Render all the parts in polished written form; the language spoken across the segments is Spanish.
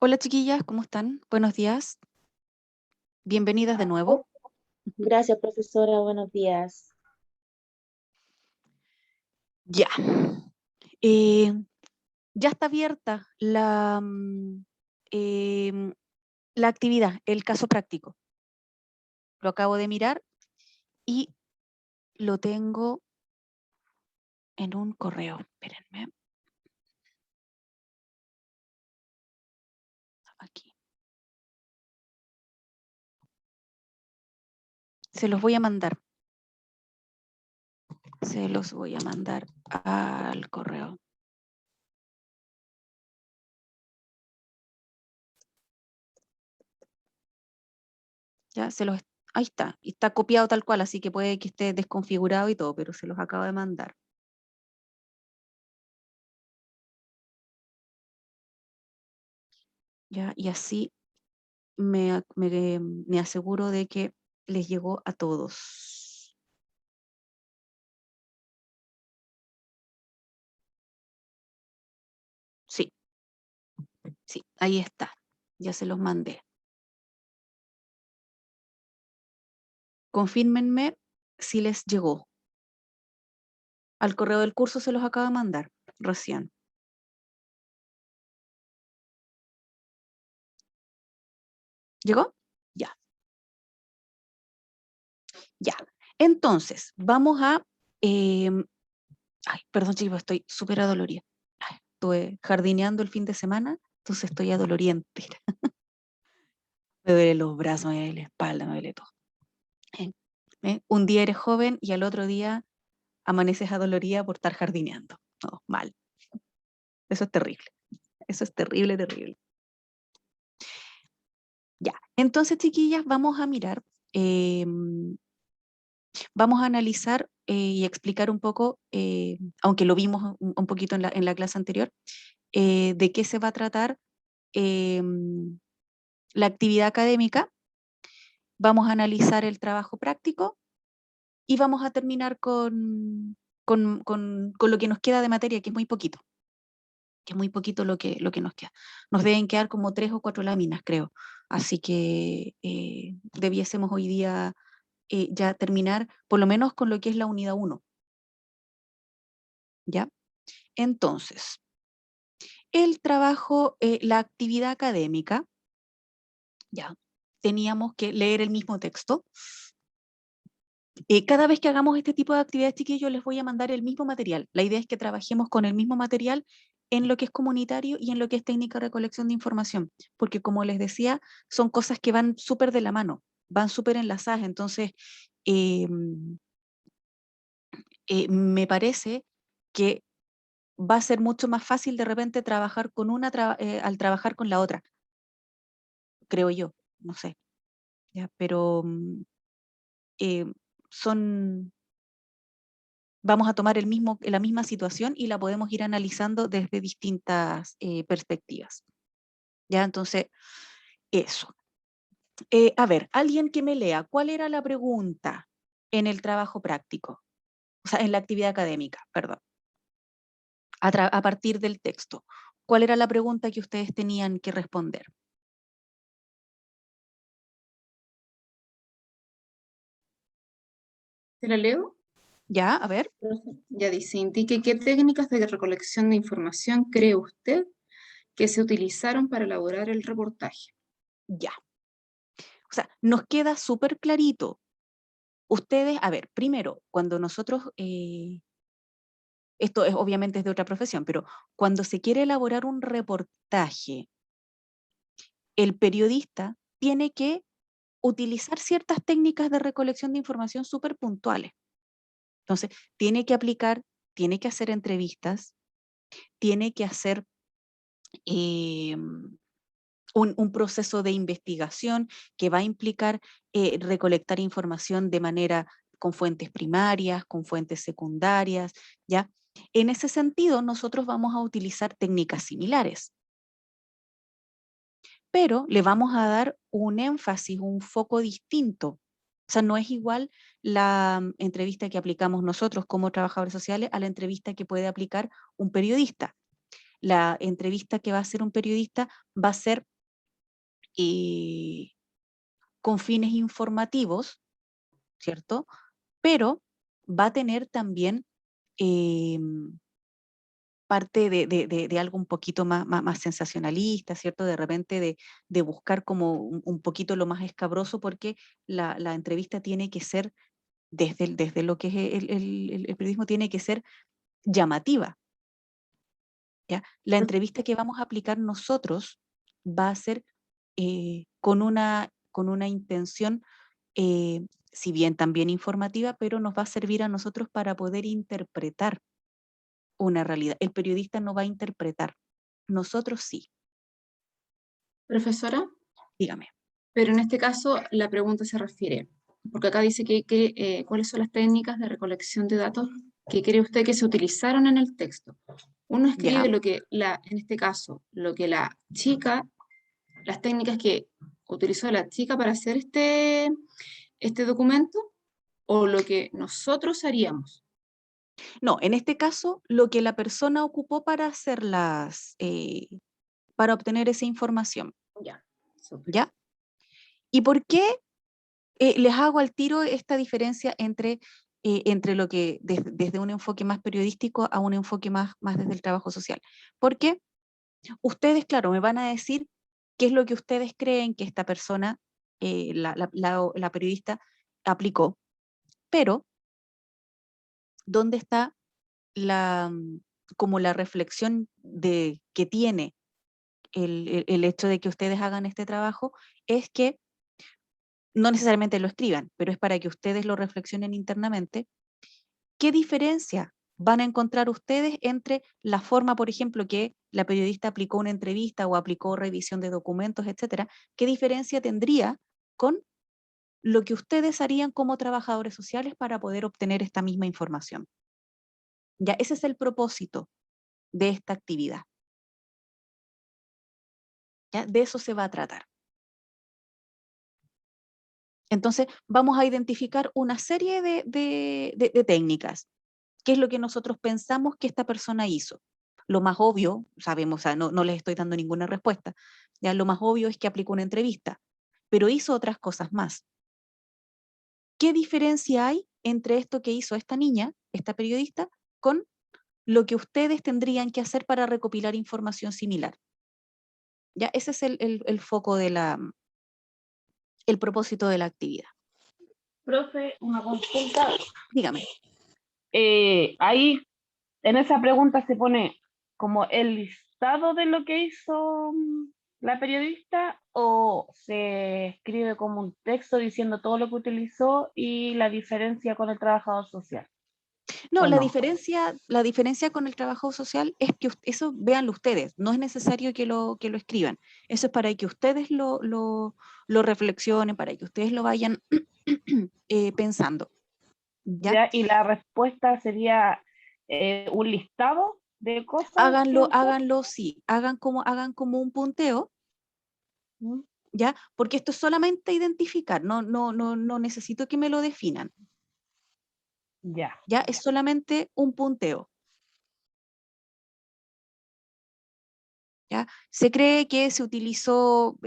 Hola chiquillas, ¿cómo están? Buenos días, bienvenidas de nuevo. Gracias, profesora. Buenos días. Ya, eh, ya está abierta em, la actividad, el caso práctico. Lo acabo de mirar y lo tengo en un correo. Espérenme, aquí. Se los voy a mandar. Se los voy a mandar al correo. Ya, ahí está. Y está copiado tal cual, así que puede que esté desconfigurado y todo, pero se los acabo de mandar. Ya, y así me aseguro de que les llegó a todos. Sí, sí, ahí está. Ya se los mandé. Confírmenme si les llegó. Al correo del curso se los acabo de mandar recién. ¿Llegó? Ya, ya. Entonces, vamos a... ay, perdón, chicos, estoy súper adolorida. Ay, estuve jardineando el fin de semana, entonces estoy adolorida entera. Me duelen los brazos, me duele la espalda, me duele todo. Eh, Un día eres joven y al otro día amaneces adolorida por estar jardineando. No, mal. Eso es terrible. Eso es terrible, terrible. Ya. Entonces, chiquillas, vamos a mirar, vamos a analizar y explicar un poco, aunque lo vimos un poquito en la clase anterior, de qué se va a tratar eh, la actividad académica. Vamos a analizar el trabajo práctico y vamos a terminar con lo que nos queda de materia, que es muy poquito. Que es muy poquito lo que nos queda. Nos deben quedar como 3 o 4 láminas, creo. Así que debiésemos hoy día ya terminar, por lo menos con lo que es la unidad 1. ¿Ya? Entonces, el trabajo, la actividad académica, ya, teníamos que leer el mismo texto. Cada vez que hagamos este tipo de actividades, chiquillos, les voy a mandar el mismo material. La idea es que trabajemos con el mismo material en lo que es comunitario y en lo que es técnica de recolección de información, porque como les decía, son cosas que van súper de la mano, van súper enlazadas. Entonces, eh, me parece que va a ser mucho más fácil de repente trabajar con al trabajar con la otra, creo yo, no sé, ¿ya? Pero eh, son vamos a tomar la misma situación y la podemos ir analizando desde distintas perspectivas. ¿Ya? Entonces, eso. A ver, alguien que me lea, ¿cuál era la pregunta en el trabajo práctico? O sea, en la actividad académica, perdón, a partir del texto. ¿Cuál era la pregunta que ustedes tenían que responder? ¿Te la leo? ¿Ya? A ver, Ya dice, indique qué técnicas de recolección de información cree usted que se utilizaron para elaborar el reportaje. ya. O sea, nos queda súper clarito. Ustedes, a ver, primero, cuando nosotros esto es obviamente es de otra profesión, pero cuando se quiere elaborar un reportaje, el periodista tiene que utilizar ciertas técnicas de recolección de información súper puntuales. Entonces, tiene que aplicar, tiene que hacer entrevistas, tiene que hacer eh, un proceso de investigación que va a implicar recolectar información de manera con fuentes primarias, con fuentes secundarias, ¿ya? En ese sentido, nosotros vamos a utilizar técnicas similares, pero le vamos a dar un énfasis, un foco distinto. O sea, no es igual la entrevista que aplicamos nosotros como trabajadores sociales a la entrevista que puede aplicar un periodista. La entrevista que va a hacer un periodista va a ser con fines informativos, ¿cierto? Pero va a tener también parte de algo un poquito más sensacionalista, ¿cierto? De repente de buscar como un poquito lo más escabroso, porque la entrevista tiene que ser, desde lo que es el periodismo, tiene que ser llamativa, ¿ya? La entrevista que vamos a aplicar nosotros va a ser con una intención, si bien también informativa, pero nos va a servir a nosotros para poder interpretar una realidad. El periodista no va a interpretar, nosotros sí. Profesora, Dígame. pero en este caso la pregunta se refiere, porque acá dice cuáles son las técnicas de recolección de datos que cree usted que se utilizaron en el texto. Uno Ya. escribe en este caso, lo que la chica, las técnicas que utilizó la chica para hacer este documento, o lo que nosotros haríamos. No, en este caso, lo que la persona ocupó para para obtener esa información. Ya, súper. ¿Ya? ¿Y por qué les hago al tiro esta diferencia entre lo que desde un enfoque más periodístico a un enfoque más desde el trabajo social? Porque ustedes, claro, me van a decir qué es lo que ustedes creen que esta persona, la periodista, aplicó, pero ¿dónde está como la reflexión que tiene el hecho de que ustedes hagan este trabajo? Es que no necesariamente lo escriban, pero es para que ustedes lo reflexionen internamente. ¿Qué diferencia van a encontrar ustedes entre la forma, por ejemplo, que la periodista aplicó una entrevista o aplicó revisión de documentos, etcétera? ¿Qué diferencia tendría con lo que ustedes harían como trabajadores sociales para poder obtener esta misma información? Ya, ese es el propósito de esta actividad. ¿Ya? De eso se va a tratar. Entonces, vamos a identificar una serie de técnicas. ¿Qué es lo que nosotros pensamos que esta persona hizo? Lo más obvio, sabemos, o sea, no les estoy dando ninguna respuesta, ya lo más obvio es que aplicó una entrevista, pero hizo otras cosas más. ¿Qué diferencia hay entre esto que hizo esta niña, esta periodista, con lo que ustedes tendrían que hacer para recopilar información similar? Ya, ese es el foco el propósito de la actividad. Profe, una consulta. Dígame. Ahí en esa pregunta se pone como el listado de lo que hizo la periodista, o se escribe como un texto diciendo todo lo que utilizó y la diferencia con el trabajador social. No, ¿O la no? diferencia con el trabajo social es que eso véanlo ustedes, no es necesario que lo escriban. Eso es para que ustedes lo reflexionen, para que ustedes lo vayan pensando. ¿Ya? ¿Ya? Y la respuesta sería un listado de cosas que usó. Háganlo, sí, hagan como un punteo, ¿Mm? ¿ya? Porque esto es solamente identificar, no necesito que me lo definan, Ya. ¿ya? Es solamente un punteo. ¿Ya? Se cree que se utilizó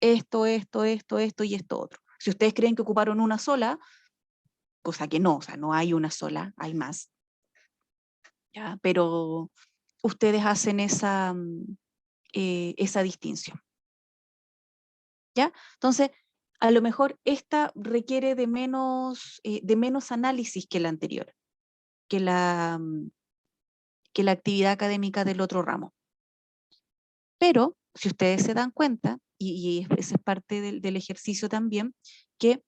esto y esto otro. Si ustedes creen que ocuparon una sola, cosa que no, o sea, no hay una sola, hay más, ¿ya? Pero ustedes hacen esa distinción, ¿ya? Entonces, a lo mejor esta requiere de menos análisis que la anterior, que que la actividad académica del otro ramo. Pero, si ustedes se dan cuenta, y esa es parte del ejercicio también, que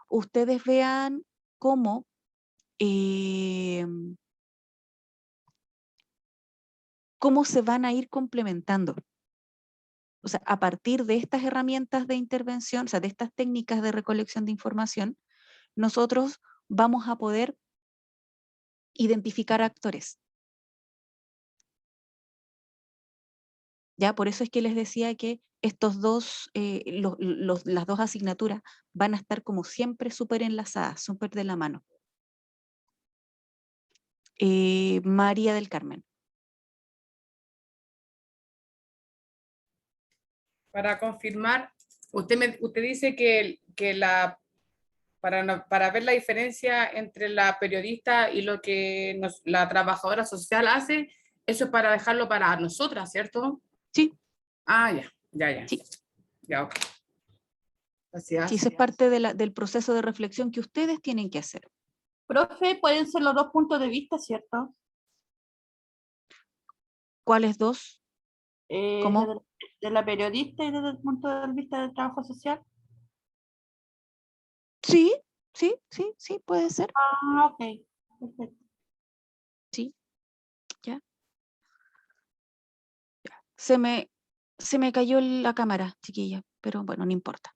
ustedes vean cómo, eh, cómo se van a ir complementando. O sea, a partir de estas herramientas de intervención, o sea, de estas técnicas de recolección de información, nosotros vamos a poder identificar actores. ¿Ya? Por eso es que les decía que las dos asignaturas van a estar como siempre súper enlazadas, súper de la mano. María del Carmen. para confirmar, usted dice que para ver la diferencia entre la periodista y lo que la trabajadora social hace, eso es para dejarlo para nosotras, ¿cierto? Sí. Ah, ya. Sí. Ya, ok. Gracias. Sí, eso es parte del proceso de reflexión que ustedes tienen que hacer. Profe, pueden ser los dos puntos de vista, ¿cierto? ¿Cuáles dos? ¿Cómo? De la periodista y desde el punto de vista del trabajo social. Sí, puede ser. Ah, ok. Perfecto. Sí, ya. Se me cayó la cámara, chiquilla, pero bueno, no importa.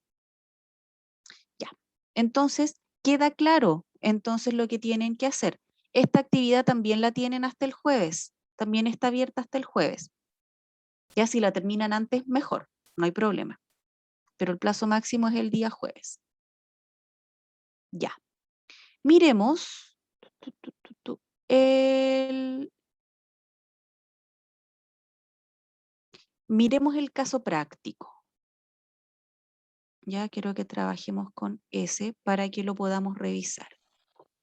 Ya. Entonces, queda claro entonces lo que tienen que hacer. Esta actividad también la tienen hasta el jueves. También está abierta hasta el jueves. Ya si la terminan antes, mejor, no hay problema. Pero el plazo máximo es el día jueves. Ya. Miremos miremos el caso práctico. Ya quiero que trabajemos con ese para que lo podamos revisar.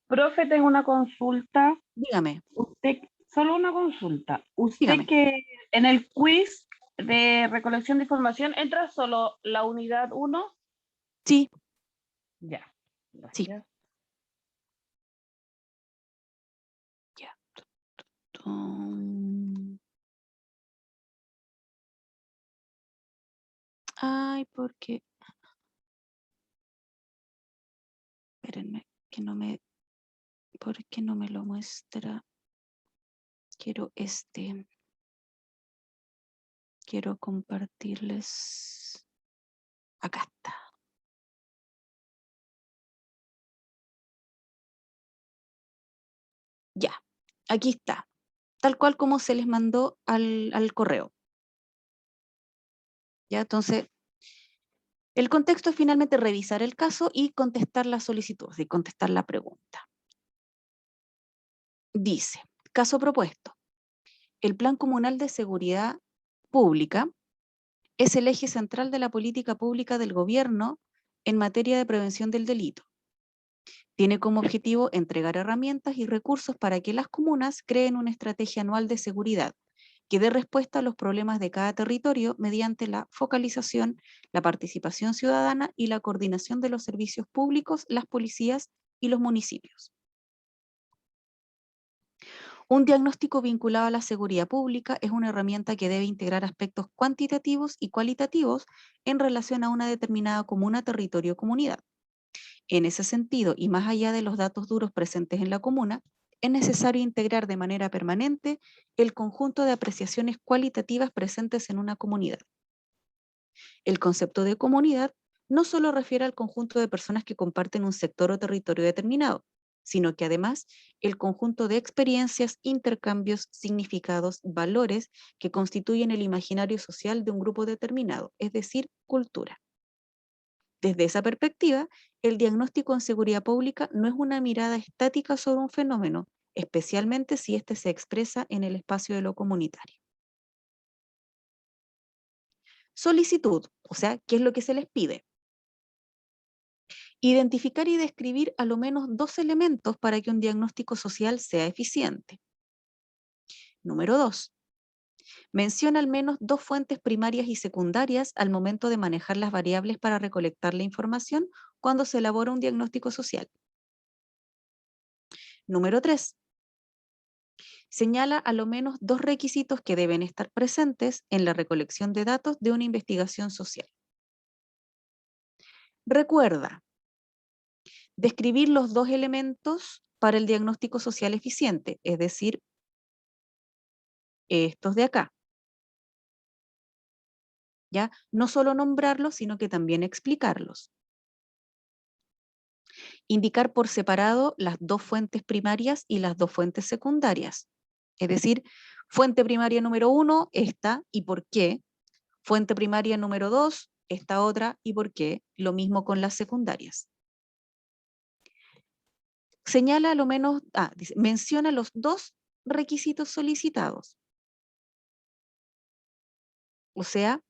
Profe, tengo una consulta. Dígame. Usted, solo una consulta. Usted Dígame. que en el quiz de recolección de información entra solo la unidad 1. Sí. Ya. Sí. Gracias. Ya. Ay, ¿por qué? Espérenme, que no me... ¿Por qué no me lo muestra? Quiero Quiero compartirles. Acá está. Ya, aquí está. Tal cual como se les mandó al correo. Ya, entonces, el contexto es finalmente revisar el caso y contestar la solicitud, y contestar la pregunta. Dice, caso propuesto. El Plan Comunal de Seguridad Pública es el eje central de la política pública del gobierno en materia de prevención del delito. Tiene como objetivo entregar herramientas y recursos para que las comunas creen una estrategia anual de seguridad que dé respuesta a los problemas de cada territorio mediante la focalización, la participación ciudadana y la coordinación de los servicios públicos, las policías y los municipios. Un diagnóstico vinculado a la seguridad pública es una herramienta que debe integrar aspectos cuantitativos y cualitativos en relación a una determinada comuna, territorio o comunidad. En ese sentido, y más allá de los datos duros presentes en la comuna, es necesario integrar de manera permanente el conjunto de apreciaciones cualitativas presentes en una comunidad. El concepto de comunidad no solo refiere al conjunto de personas que comparten un sector o territorio determinado, sino que además el conjunto de experiencias, intercambios, significados, valores que constituyen el imaginario social de un grupo determinado, es decir, cultura. Desde esa perspectiva, el diagnóstico en seguridad pública no es una mirada estática sobre un fenómeno, especialmente si éste se expresa en el espacio de lo comunitario. Solicitud, o sea, ¿qué es lo que se les pide? Identificar y describir a lo menos 2 elementos para que un diagnóstico social sea eficiente. Número 2. Menciona al menos 2 fuentes primarias y secundarias al momento de manejar las variables para recolectar la información cuando se elabora un diagnóstico social. Número 3. Señala a lo menos 2 requisitos que deben estar presentes en la recolección de datos de una investigación social. Recuerda, describir los 2 elementos para el diagnóstico social eficiente, es decir, estos de acá. ¿Ya? No solo nombrarlos, sino que también explicarlos. Indicar por separado las 2 fuentes primarias y las 2 fuentes secundarias. Es decir, fuente primaria número 1, esta, y por qué. Fuente primaria número 2, esta otra, y por qué. Lo mismo con las secundarias. Señala a lo menos, dice, menciona los 2 requisitos solicitados. O sea,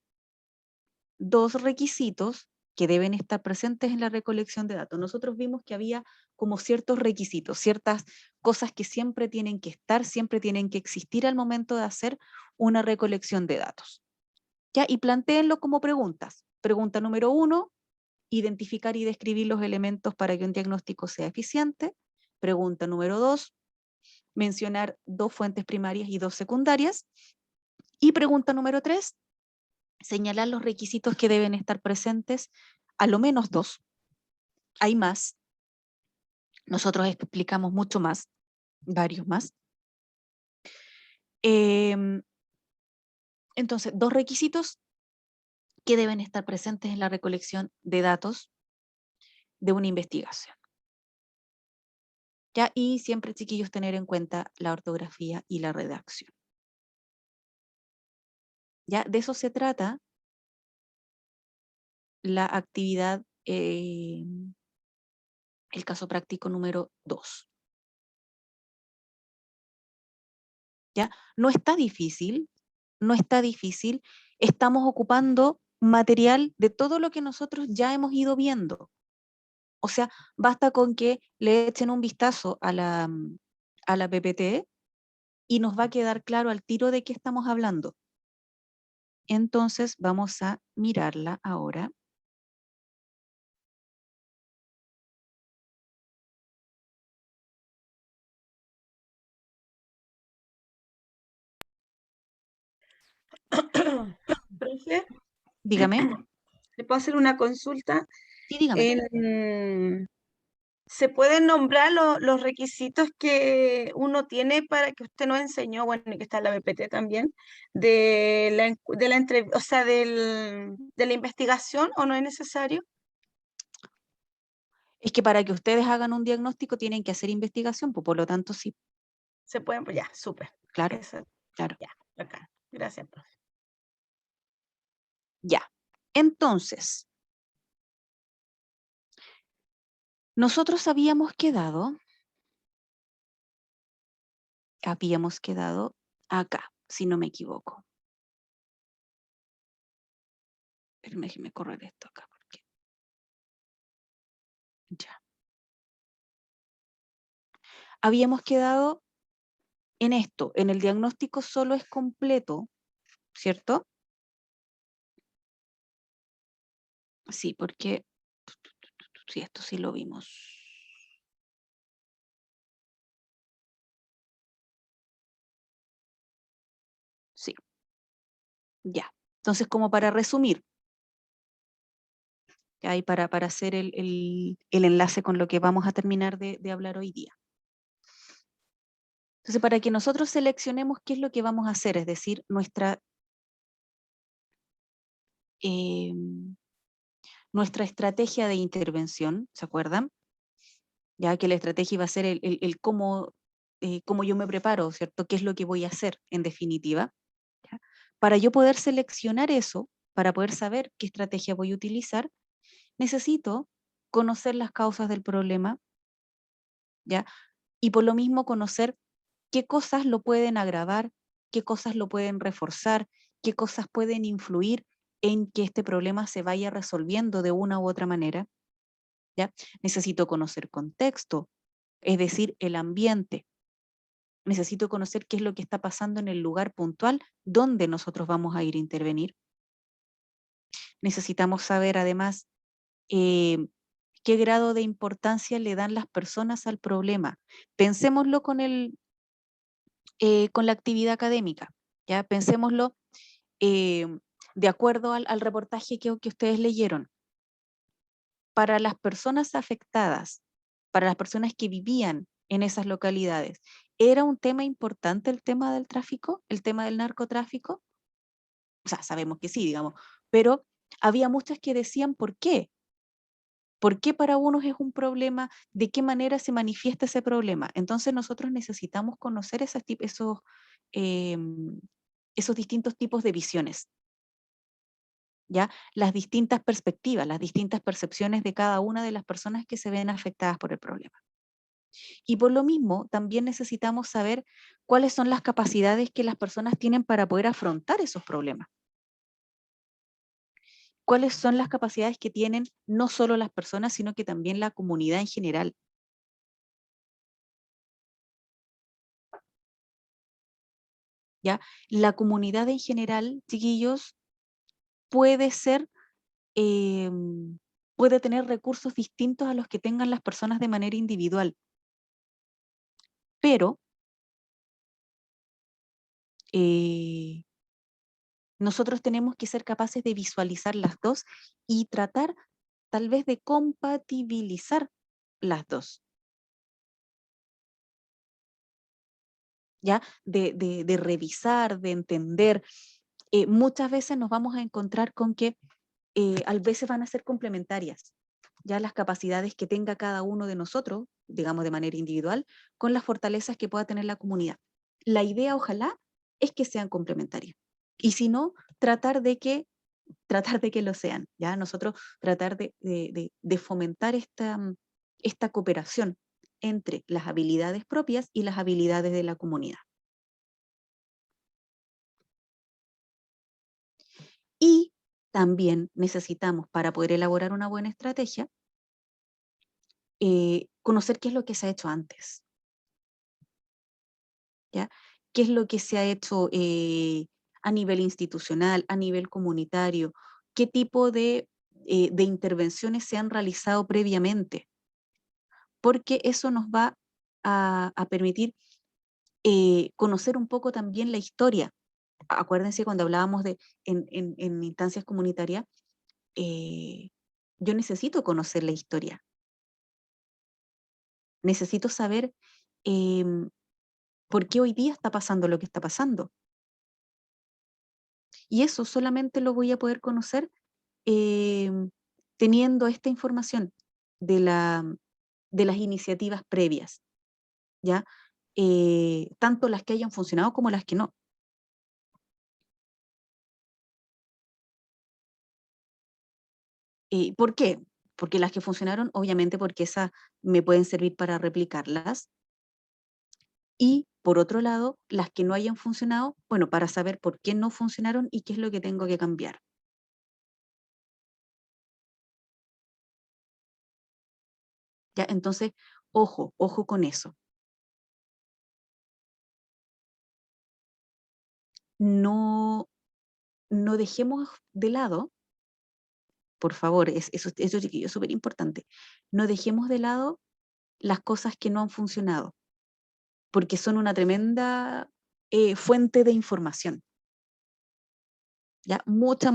2 requisitos que deben estar presentes en la recolección de datos. Nosotros vimos que había como ciertos requisitos, ciertas cosas que siempre tienen que estar, siempre tienen que existir al momento de hacer una recolección de datos. ¿Ya? Y plantéenlo como preguntas. Pregunta número 1, identificar y describir los elementos para que un diagnóstico sea eficiente. Pregunta número 2, mencionar 2 fuentes primarias y 2 secundarias. Y pregunta número 3, señalar los requisitos que deben estar presentes, a lo menos 2. Hay más. Nosotros explicamos mucho más, varios más. Entonces, 2 requisitos que deben estar presentes en la recolección de datos de una investigación. ¿Ya? Y siempre, chiquillos, tener en cuenta la ortografía y la redacción. ¿Ya? De eso se trata la actividad, el caso práctico número 2. ¿Ya? No está difícil, no está difícil. Estamos ocupando material de todo lo que nosotros ya hemos ido viendo. O sea, basta con que le echen un vistazo a la PPT y nos va a quedar claro al tiro de qué estamos hablando. Entonces vamos a mirarla ahora. Profe, Dígame. ¿le puedo hacer una consulta? Sí, dígame. ¿Se pueden nombrar los requisitos que uno tiene para que usted nos enseñó, bueno, y que está en la BPT también, o sea, de la investigación, o no es necesario? Es que para que ustedes hagan un diagnóstico tienen que hacer investigación, pues por lo tanto sí, Se pueden, pues ya, súper. claro, Eso, claro. ya, acá. Gracias, profe. Ya. Entonces, nosotros habíamos quedado acá, si no me equivoco. Espérenme, déjenme correr esto acá. Porque... Ya. Habíamos quedado en esto, en el diagnóstico solo es completo, ¿cierto? Sí, porque sí, esto sí lo vimos. Sí. Ya. Entonces, como para resumir, ya, y para hacer el enlace con lo que vamos a terminar de hablar hoy día. Entonces, para que nosotros seleccionemos qué es lo que vamos a hacer, es decir, nuestra estrategia de intervención, ¿se acuerdan? Ya que la estrategia iba a ser el cómo yo me preparo, ¿cierto? ¿Qué es lo que voy a hacer en definitiva? ¿Ya? Para yo poder seleccionar eso, para poder saber qué estrategia voy a utilizar, necesito conocer las causas del problema, ¿ya? Y por lo mismo conocer qué cosas lo pueden agravar, qué cosas lo pueden reforzar, qué cosas pueden influir en que este problema se vaya resolviendo de una u otra manera. ¿Ya? Necesito conocer contexto, es decir, el ambiente. Necesito conocer qué es lo que está pasando en el lugar puntual donde nosotros vamos a ir a intervenir. Necesitamos saber además qué grado de importancia le dan las personas al problema. Pensémoslo con la actividad académica, ¿ya? Pensémoslo de acuerdo al reportaje que ustedes leyeron. Para las personas afectadas, para las personas que vivían en esas localidades, ¿era un tema importante el tema del tráfico, el tema del narcotráfico? O sea, sabemos que sí, digamos, pero había muchas que decían ¿por qué? ¿Por qué para unos es un problema? ¿De qué manera se manifiesta ese problema? Entonces nosotros necesitamos conocer esos distintos tipos de visiones, ¿ya? Las distintas perspectivas, las distintas percepciones de cada una de las personas que se ven afectadas por el problema. Y por lo mismo, también necesitamos saber cuáles son las capacidades que las personas tienen para poder afrontar esos problemas. cuáles son las capacidades que tienen no solo las personas, sino que también la comunidad en general. ¿Ya? La comunidad en general, chiquillos, puede ser, puede tener recursos distintos a los que tengan las personas de manera individual. Pero nosotros tenemos que ser capaces de visualizar las dos y tratar tal vez de compatibilizar las dos. ¿Ya? De revisar, de entender. Muchas veces nos vamos a encontrar con que a veces van a ser complementarias, ya las capacidades que tenga cada uno de nosotros, digamos de manera individual, con las fortalezas que pueda tener la comunidad. La idea, ojalá, es que sean complementarias. Y si no, tratar de que lo sean, ¿ya? Nosotros tratar de fomentar esta cooperación entre las habilidades propias y las habilidades de la comunidad. Y también necesitamos, para poder elaborar una buena estrategia, conocer qué es lo que se ha hecho antes. ¿Ya? ¿Qué es lo que se ha hecho a nivel institucional, a nivel comunitario? ¿Qué tipo de intervenciones se han realizado previamente? Porque eso nos va a permitir conocer un poco también la historia. Acuérdense cuando hablábamos en instancias comunitarias, yo necesito conocer la historia. Necesito saber por qué hoy día está pasando lo que está pasando. Y eso solamente lo voy a poder conocer teniendo esta información de las iniciativas previas, ¿ya? Tanto las que hayan funcionado como las que no. ¿Por qué? Porque las que funcionaron, obviamente porque esas me pueden servir para replicarlas. Y por otro lado, las que no hayan funcionado, bueno, para saber por qué no funcionaron y qué es lo que tengo que cambiar. ¿Ya? Entonces, ojo con eso. No dejemos de lado, por favor, eso chiquillo, es súper importante, no dejemos de lado las cosas que no han funcionado, porque son una tremenda fuente de información. ¿Ya? Mucha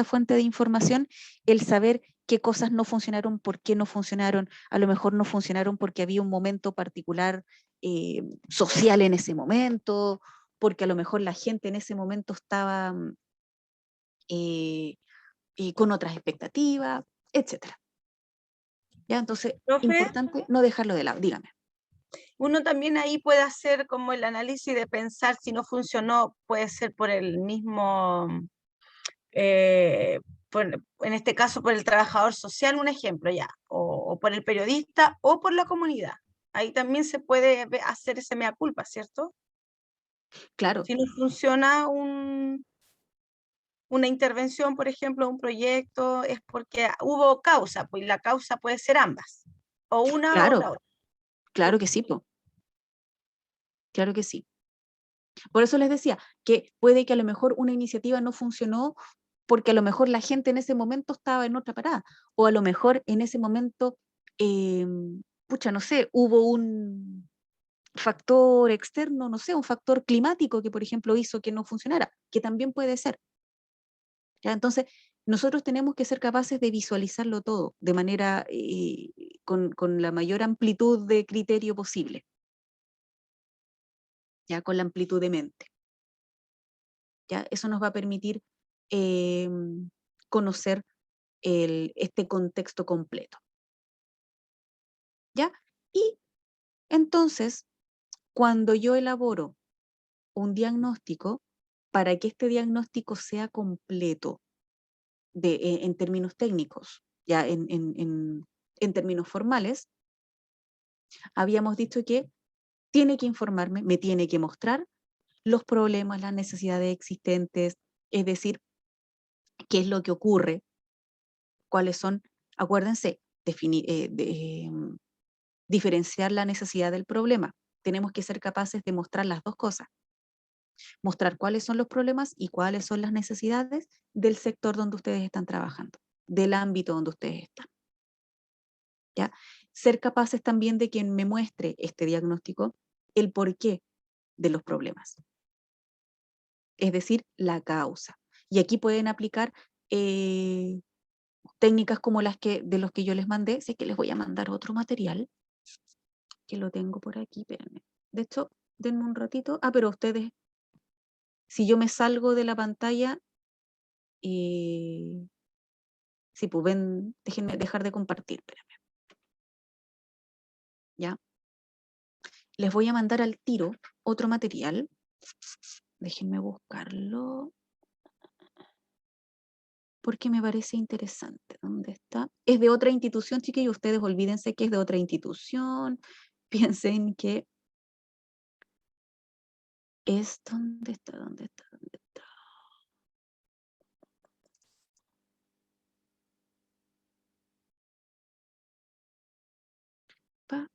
fuente de información, el saber qué cosas no funcionaron, por qué no funcionaron, a lo mejor no funcionaron porque había un momento particular social en ese momento, porque a lo mejor la gente en ese momento estaba con otras expectativas, etc. ¿Ya? Entonces, Profe, importante no dejarlo de lado, dígame. uno también ahí puede hacer como el análisis de pensar si no funcionó, puede ser por el mismo, en este caso por el trabajador social, un ejemplo ya, o por el periodista o por la comunidad. Ahí también se puede hacer ese mea culpa, ¿cierto? Claro, Si no funciona una intervención, por ejemplo, un proyecto, es porque hubo causa, pues la causa puede ser ambas, o una o la otra. claro que sí, po. Claro que sí. Por eso les decía que puede que a lo mejor una iniciativa no funcionó porque a lo mejor la gente en ese momento estaba en otra parada, o a lo mejor en ese momento, no sé, hubo un factor externo, no sé, un factor climático que, por ejemplo, hizo que no funcionara, que también puede ser. ¿Ya? Entonces, nosotros tenemos que ser capaces de visualizarlo todo de manera, con la mayor amplitud de criterio posible, ya con la amplitud de mente. ¿Ya? Eso nos va a permitir conocer este contexto completo. ¿Ya? Y entonces, cuando yo elaboro un diagnóstico, para que este diagnóstico sea completo en términos técnicos, ya en términos formales, habíamos dicho que tiene que informarme, me tiene que mostrar los problemas, las necesidades existentes, es decir, qué es lo que ocurre, cuáles son, acuérdense, diferenciar la necesidad del problema. Tenemos que ser capaces de mostrar las dos cosas. Mostrar cuáles son los problemas y cuáles son las necesidades del sector donde ustedes están trabajando, del ámbito donde ustedes están. ¿Ya? Ser capaces también de quien me muestre este diagnóstico, el porqué de los problemas. Es decir, la causa. Y aquí pueden aplicar técnicas como las de los que yo les mandé. Sé que les voy a mandar otro material, que lo tengo por aquí, espérenme. De hecho, denme un ratito. Pero ustedes, si yo me salgo de la pantalla, sí, pues ven, déjenme dejar de compartir, espérenme. ¿Ya? Les voy a mandar al tiro otro material. Déjenme buscarlo, porque me parece interesante. ¿Dónde está? Es de otra institución, chiquillos. Ustedes olvídense que es de otra institución. Piensen que es... ¿Dónde está? ¿Dónde está? ¿Dónde está?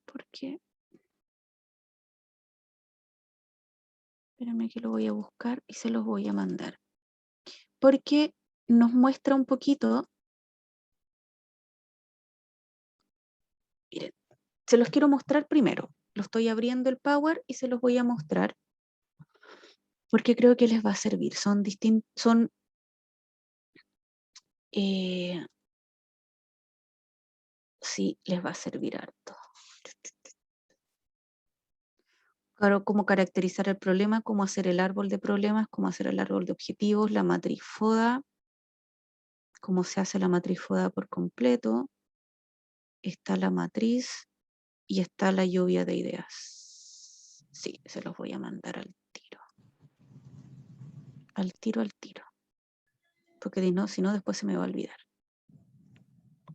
¿Por qué? Espérame que lo voy a buscar y se los voy a mandar. Porque nos muestra un poquito... Miren, se los quiero mostrar primero. Lo estoy abriendo el Power y se los voy a mostrar porque creo que les va a servir. Son distintos, sí, les va a servir harto. Claro, cómo caracterizar el problema, cómo hacer el árbol de problemas, cómo hacer el árbol de objetivos, la matriz FODA, cómo se hace la matriz FODA por completo. Está la matriz y está la lluvia de ideas. Sí, se los voy a mandar al tiro. Al tiro. Porque si no, después se me va a olvidar.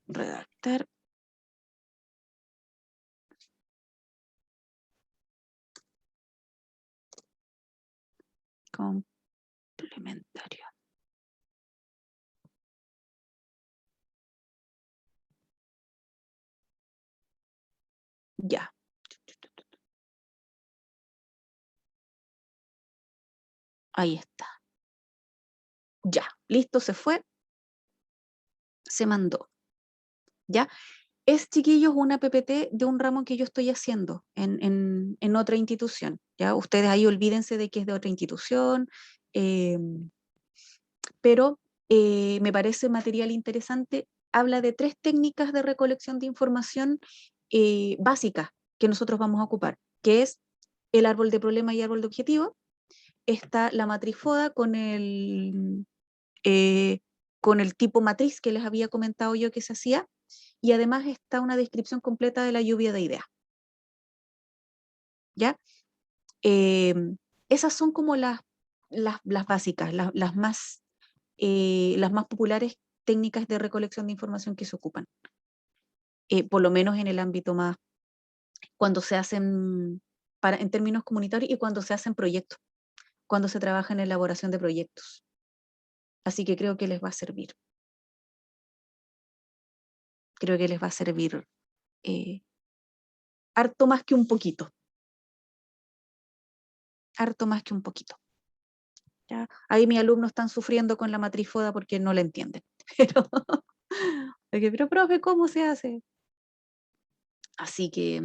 Redactar. Complementario. Ya. Ahí está. Ya, listo, se fue. Se mandó. ¿Ya? Es, chiquillos, una PPT de un ramo que yo estoy haciendo en otra institución. ¿Ya? Ustedes ahí olvídense de que es de otra institución, pero me parece material interesante. Habla de 3 técnicas de recolección de información básicas que nosotros vamos a ocupar, que es el árbol de problema y árbol de objetivo. Está la matriz FODA con el tipo matriz que les había comentado yo que se hacía, y además está una descripción completa de la lluvia de ideas. ¿Ya? Esas son como las básicas, las más populares técnicas de recolección de información que se ocupan. Por lo menos en el ámbito más, cuando se hacen, en términos comunitarios y cuando se hacen proyectos, cuando se trabaja en elaboración de proyectos. Así que creo que les va a servir. Creo que les va a servir harto más que un poquito. Harto más que un poquito. ¿Ya? Ahí mis alumnos están sufriendo con la matriz FODA porque no la entienden. Pero profe, ¿cómo se hace? Así que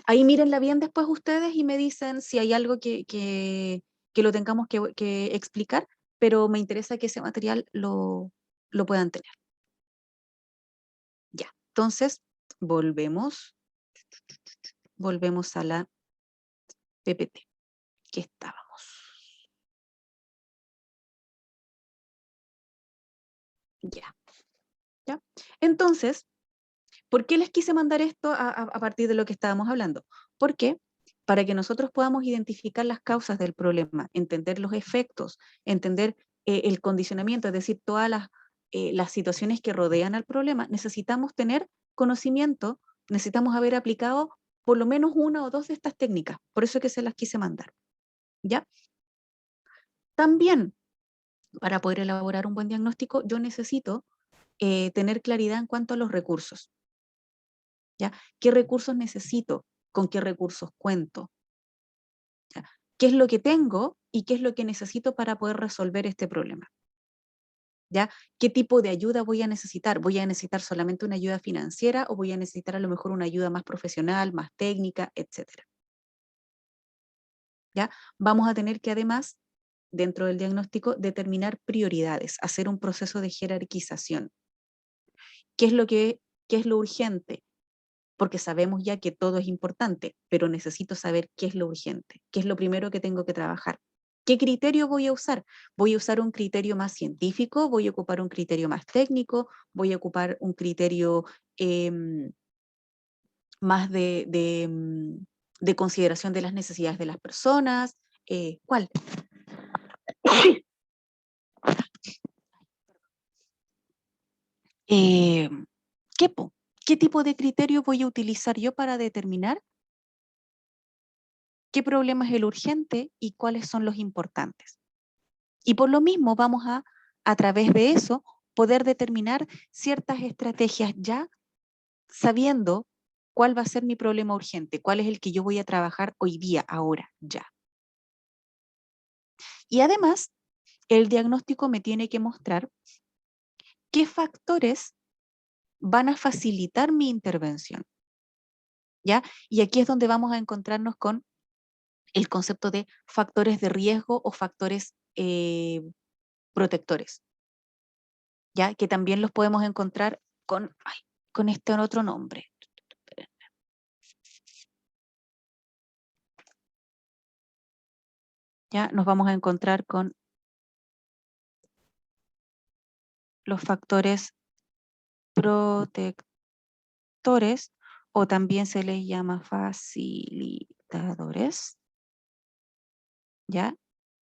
ahí mírenla bien después ustedes y me dicen si hay algo que lo tengamos que explicar, pero me interesa que ese material lo puedan tener. Ya, entonces volvemos a la PPT que estábamos. Ya. Entonces, ¿por qué les quise mandar esto a partir de lo que estábamos hablando? Porque para que nosotros podamos identificar las causas del problema, entender los efectos, entender el condicionamiento, es decir, todas las situaciones que rodean al problema, necesitamos tener conocimiento, necesitamos haber aplicado por lo menos 1 o 2 de estas técnicas. Por eso es que se las quise mandar. ¿Ya? También, para poder elaborar un buen diagnóstico, yo necesito tener claridad en cuanto a los recursos. ¿Ya? ¿Qué recursos necesito? ¿Con qué recursos cuento? ¿Ya? ¿Qué es lo que tengo y qué es lo que necesito para poder resolver este problema? ¿Ya? ¿Qué tipo de ayuda voy a necesitar? ¿Voy a necesitar solamente una ayuda financiera o voy a necesitar a lo mejor una ayuda más profesional, más técnica, etcétera? ¿Ya? Vamos a tener que además, dentro del diagnóstico, determinar prioridades, hacer un proceso de jerarquización. ¿Qué es lo urgente? Porque sabemos ya que todo es importante, pero necesito saber qué es lo urgente, qué es lo primero que tengo que trabajar. ¿Qué criterio voy a usar? ¿Voy a usar un criterio más científico? ¿Voy a ocupar un criterio más técnico? ¿Voy a ocupar un criterio más de consideración de las necesidades de las personas? ¿Cuál? ¿Qué tipo de criterio voy a utilizar yo para determinar qué problema es el urgente y cuáles son los importantes? Y por lo mismo vamos a través de eso, poder determinar ciertas estrategias ya sabiendo cuál va a ser mi problema urgente, cuál es el que yo voy a trabajar hoy día, ahora, ya. Y además, el diagnóstico me tiene que mostrar qué factores van a facilitar mi intervención, ¿ya? Y aquí es donde vamos a encontrarnos con el concepto de factores de riesgo o factores protectores, ¿ya? Que también los podemos encontrar con este otro nombre. ¿Ya? Nos vamos a encontrar con los factores protectores o también se les llama facilitadores. ¿Ya?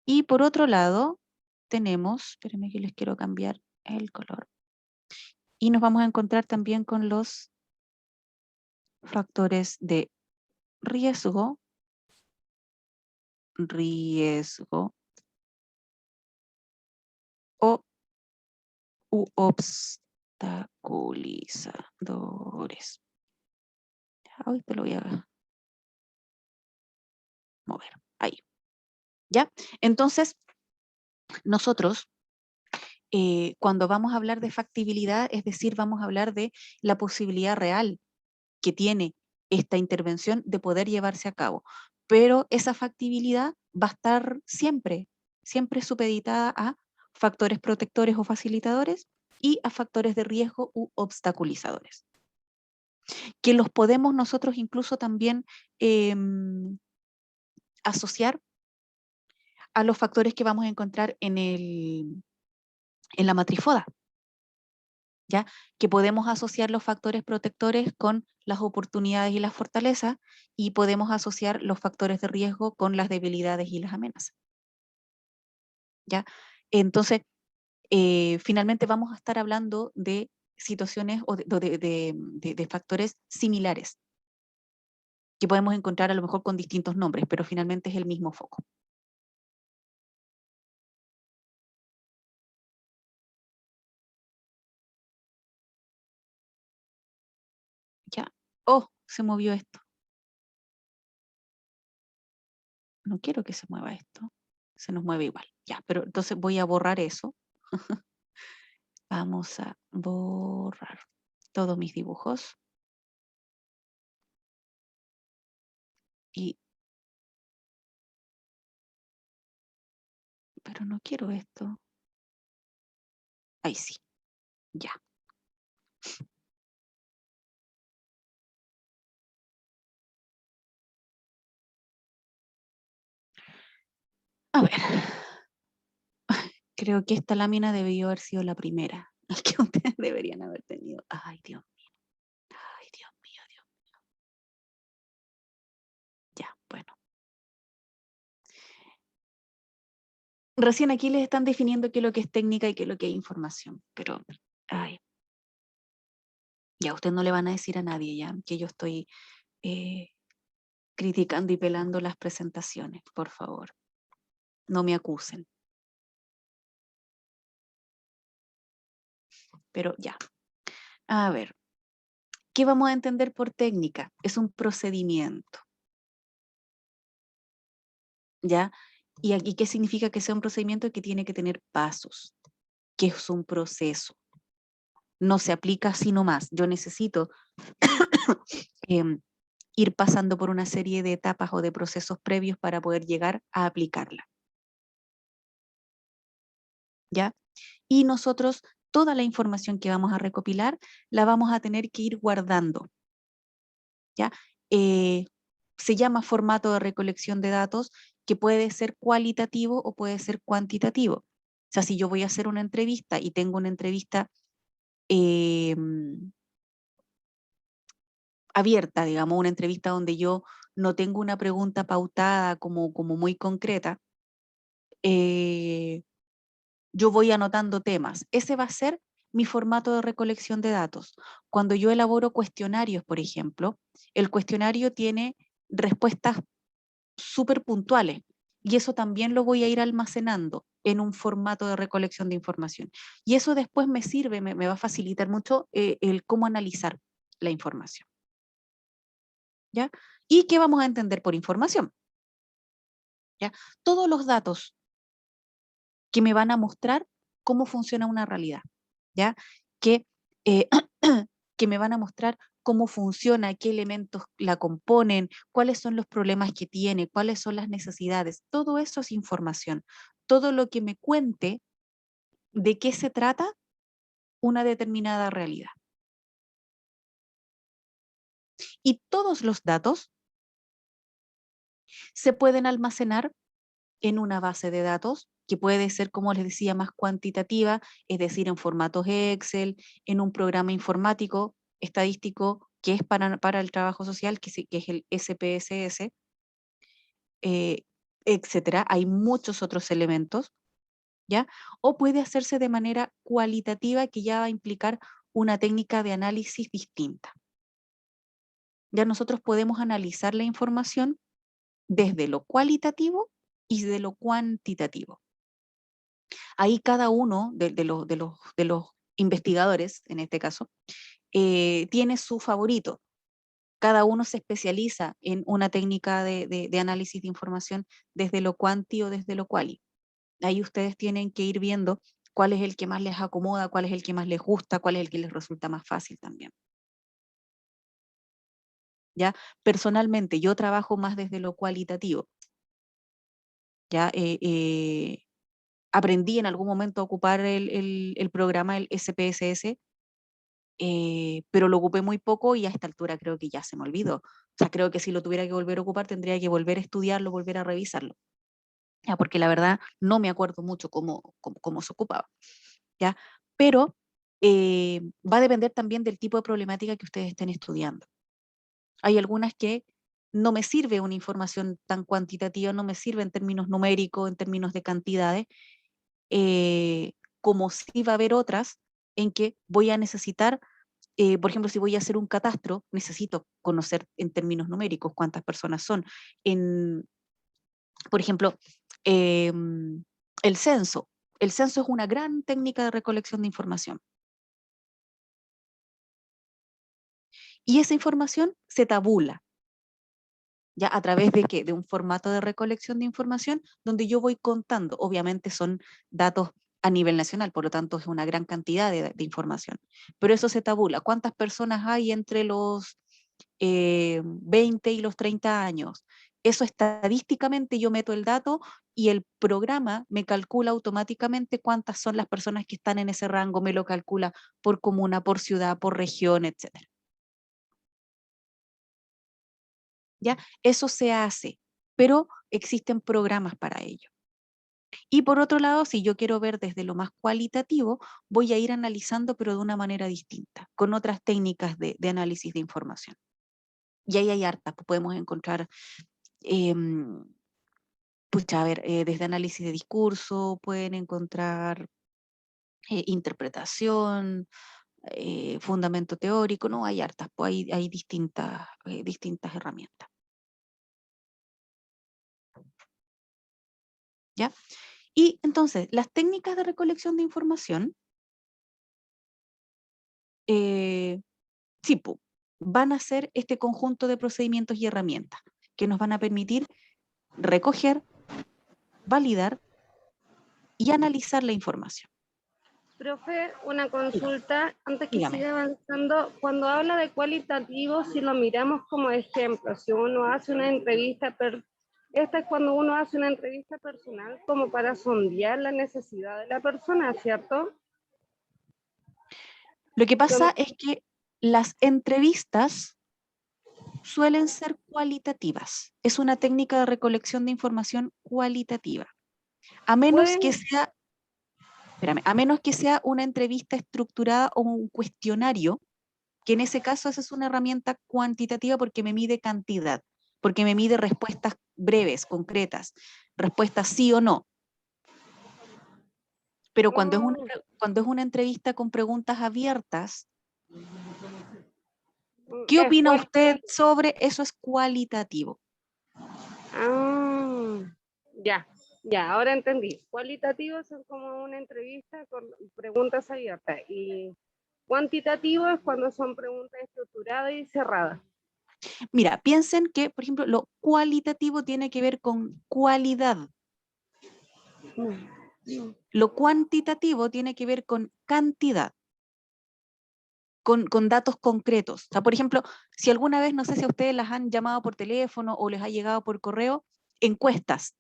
Y por otro lado tenemos, espérenme que les quiero cambiar el color. Y nos vamos a encontrar también con los factores de riesgo o obstaculizadores. Ahorita lo voy a mover. Ahí. ¿Ya? Entonces, nosotros, cuando vamos a hablar de factibilidad, es decir, vamos a hablar de la posibilidad real que tiene esta intervención de poder llevarse a cabo. Pero esa factibilidad va a estar siempre, siempre supeditada a factores protectores o facilitadores y a factores de riesgo u obstaculizadores, que los podemos nosotros incluso también asociar a los factores que vamos a encontrar en la matrifoda, ¿ya? Que podemos asociar los factores protectores con las oportunidades y las fortalezas y podemos asociar los factores de riesgo con las debilidades y las amenazas, ¿ya? Entonces, finalmente vamos a estar hablando de situaciones o de factores similares que podemos encontrar a lo mejor con distintos nombres, pero finalmente es el mismo foco. ¿Ya? Oh, se movió esto. No quiero que se mueva esto. Se nos mueve igual. Ya, pero entonces voy a borrar eso. Vamos a borrar todos mis dibujos. Pero no quiero esto. Ahí sí. Ya. A ver. Creo que esta lámina debió haber sido la primera que ustedes deberían haber tenido. Ay, Dios mío. Ay, Dios mío, Dios mío. Ya, bueno. Recién aquí les están definiendo qué es lo que es técnica y qué es lo que es información, pero, ay. Ya, ustedes no le van a decir a nadie ya que yo estoy criticando y pelando las presentaciones, por favor. No me acusen. pero ya. A ver, ¿qué vamos a entender por técnica? Es un procedimiento, ¿ya? ¿Y aquí qué significa que sea un procedimiento? Que tiene que tener pasos, que es un proceso. No se aplica así nomás. Yo necesito em, ir pasando por una serie de etapas o de procesos previos para poder llegar a aplicarla, ¿ya? Y nosotros, toda la información que vamos a recopilar, la vamos a tener que ir guardando, ¿ya? Se llama formato de recolección de datos, que puede ser cualitativo o puede ser cuantitativo. O sea, si yo voy a hacer una entrevista y tengo una entrevista abierta, digamos, una entrevista donde yo no tengo una pregunta pautada como muy concreta, yo voy anotando temas. Ese va a ser mi formato de recolección de datos. Cuando yo elaboro cuestionarios, por ejemplo, el cuestionario tiene respuestas súper puntuales y eso también lo voy a ir almacenando en un formato de recolección de información. Y eso después me sirve, me va a facilitar mucho el cómo analizar la información. ¿Ya? ¿Y qué vamos a entender por información? ¿Ya? Todos los datos que me van a mostrar cómo funciona una realidad, ¿ya? Que, eh, que me van a mostrar cómo funciona, qué elementos la componen, cuáles son los problemas que tiene, cuáles son las necesidades. Todo eso es información. Todo lo que me cuente de qué se trata una determinada realidad. Y todos los datos se pueden almacenar en una base de datos que puede ser, como les decía, más cuantitativa, es decir, en formatos Excel, en un programa informático, estadístico, que es para el trabajo social, que es el SPSS, etcétera. Hay muchos otros elementos, ¿ya? O puede hacerse de manera cualitativa, que ya va a implicar una técnica de análisis distinta. Ya nosotros podemos analizar la información desde lo cualitativo y de lo cuantitativo. Ahí cada uno de los investigadores, en este caso, tiene su favorito. Cada uno se especializa en una técnica de análisis de información desde lo cuanti o desde lo quali. Ahí ustedes tienen que ir viendo cuál es el que más les acomoda, cuál es el que más les gusta, cuál es el que les resulta más fácil también. ¿Ya? Personalmente, yo trabajo más desde lo cualitativo. ¿Ya? Aprendí en algún momento a ocupar el programa, el SPSS, pero lo ocupé muy poco y a esta altura creo que ya se me olvidó. O sea, creo que si lo tuviera que volver a ocupar, tendría que volver a estudiarlo, volver a revisarlo. ¿Ya? Porque la verdad no me acuerdo mucho cómo se ocupaba. ¿Ya? Pero va a depender también del tipo de problemática que ustedes estén estudiando. Hay algunas que no me sirve una información tan cuantitativa, no me sirve en términos numéricos, en términos de cantidades, como sí va a haber otras en que voy a necesitar, por ejemplo, si voy a hacer un catastro, necesito conocer en términos numéricos cuántas personas son. Por ejemplo, el censo. El censo es una gran técnica de recolección de información. Y esa información se tabula, ¿ya? ¿A través de qué? De un formato de recolección de información donde yo voy contando. Obviamente son datos a nivel nacional, por lo tanto es una gran cantidad de información. Pero eso se tabula. ¿Cuántas personas hay entre los 20 y los 30 años? Eso estadísticamente yo meto el dato y el programa me calcula automáticamente cuántas son las personas que están en ese rango, me lo calcula por comuna, por ciudad, por región, etc. ¿Ya? Eso se hace, pero existen programas para ello. Y por otro lado, si yo quiero ver desde lo más cualitativo, voy a ir analizando, pero de una manera distinta, con otras técnicas de análisis de información. Y ahí hay hartas, pues podemos encontrar, pucha, a ver, desde análisis de discurso, pueden encontrar interpretación, fundamento teórico, no, hay hartas, pues hay distintas herramientas. ¿Ya? Y entonces, las técnicas de recolección de información sí, van a ser este conjunto de procedimientos y herramientas que nos van a permitir recoger, validar y analizar la información. Profe, una consulta antes que Dígame. siga avanzando. Cuando habla de cualitativo, si lo miramos como ejemplo, si uno hace una entrevista, esta es cuando uno hace una entrevista personal como para sondear la necesidad de la persona, ¿cierto? Lo que pasa es que las entrevistas suelen ser cualitativas. Es una técnica de recolección de información cualitativa. A menos que sea, a menos que sea una entrevista estructurada o un cuestionario, que en ese caso esa es una herramienta cuantitativa porque me mide cantidad, porque me mide respuestas breves, concretas, respuestas sí o no. Pero cuando es una entrevista con preguntas abiertas, ¿qué opina usted sobre eso? Es cualitativo. Ya, ahora entendí. Cualitativos son como una entrevista con preguntas abiertas y cuantitativo es cuando son preguntas estructuradas y cerradas. Mira, piensen que, por ejemplo, lo cualitativo tiene que ver con cualidad. Lo cuantitativo tiene que ver con cantidad, con datos concretos. O sea, por ejemplo, si alguna vez, no sé si a ustedes las han llamado por teléfono o les ha llegado por correo, encuestas.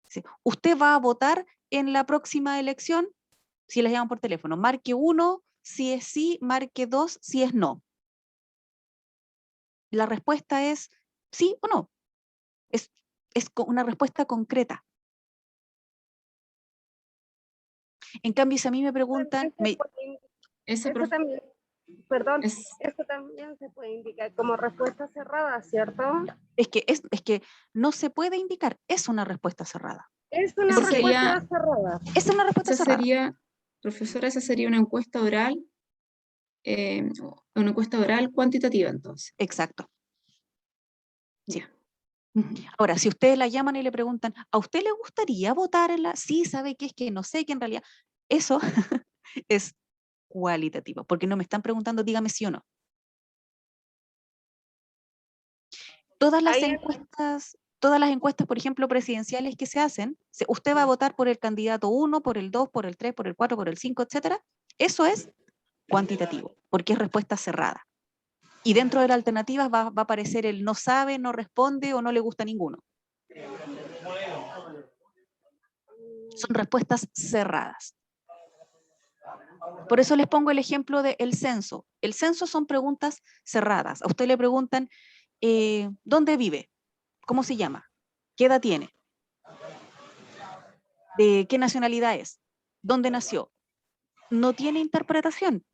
¿Sí? Usted va a votar en la próxima elección, si les llaman por teléfono, marque 1 si es sí, marque 2 si es no. La respuesta es sí o no. Es una respuesta concreta. En cambio, si a mí me preguntan... Ese Eso también, perdón, eso también se puede indicar como respuesta cerrada, ¿cierto? Es que no se puede indicar, es una respuesta cerrada. Es una respuesta cerrada. Es una respuesta cerrada. Profesora, esa sería una encuesta oral, cuantitativa entonces. Exacto. Ya. Ahora, si ustedes la llaman y le preguntan, ¿a usted le gustaría votar en la...? Sí, ¿sabe qué? Es que no sé, que en realidad eso es cualitativo, porque no me están preguntando, dígame sí o no. Todas las encuestas, por ejemplo, presidenciales que se hacen, usted va a votar por el candidato 1, por el 2, por el 3, por el 4, por el 5, etcétera. Eso es cuantitativo, porque es respuesta cerrada. Y dentro de las alternativas va a aparecer el no sabe, no responde o no le gusta ninguno. Son respuestas cerradas. Por eso les pongo el ejemplo del censo. El censo son preguntas cerradas. A usted le preguntan, ¿dónde vive? ¿Cómo se llama? ¿Qué edad tiene? ¿De qué nacionalidad es? ¿Dónde nació? No tiene interpretación.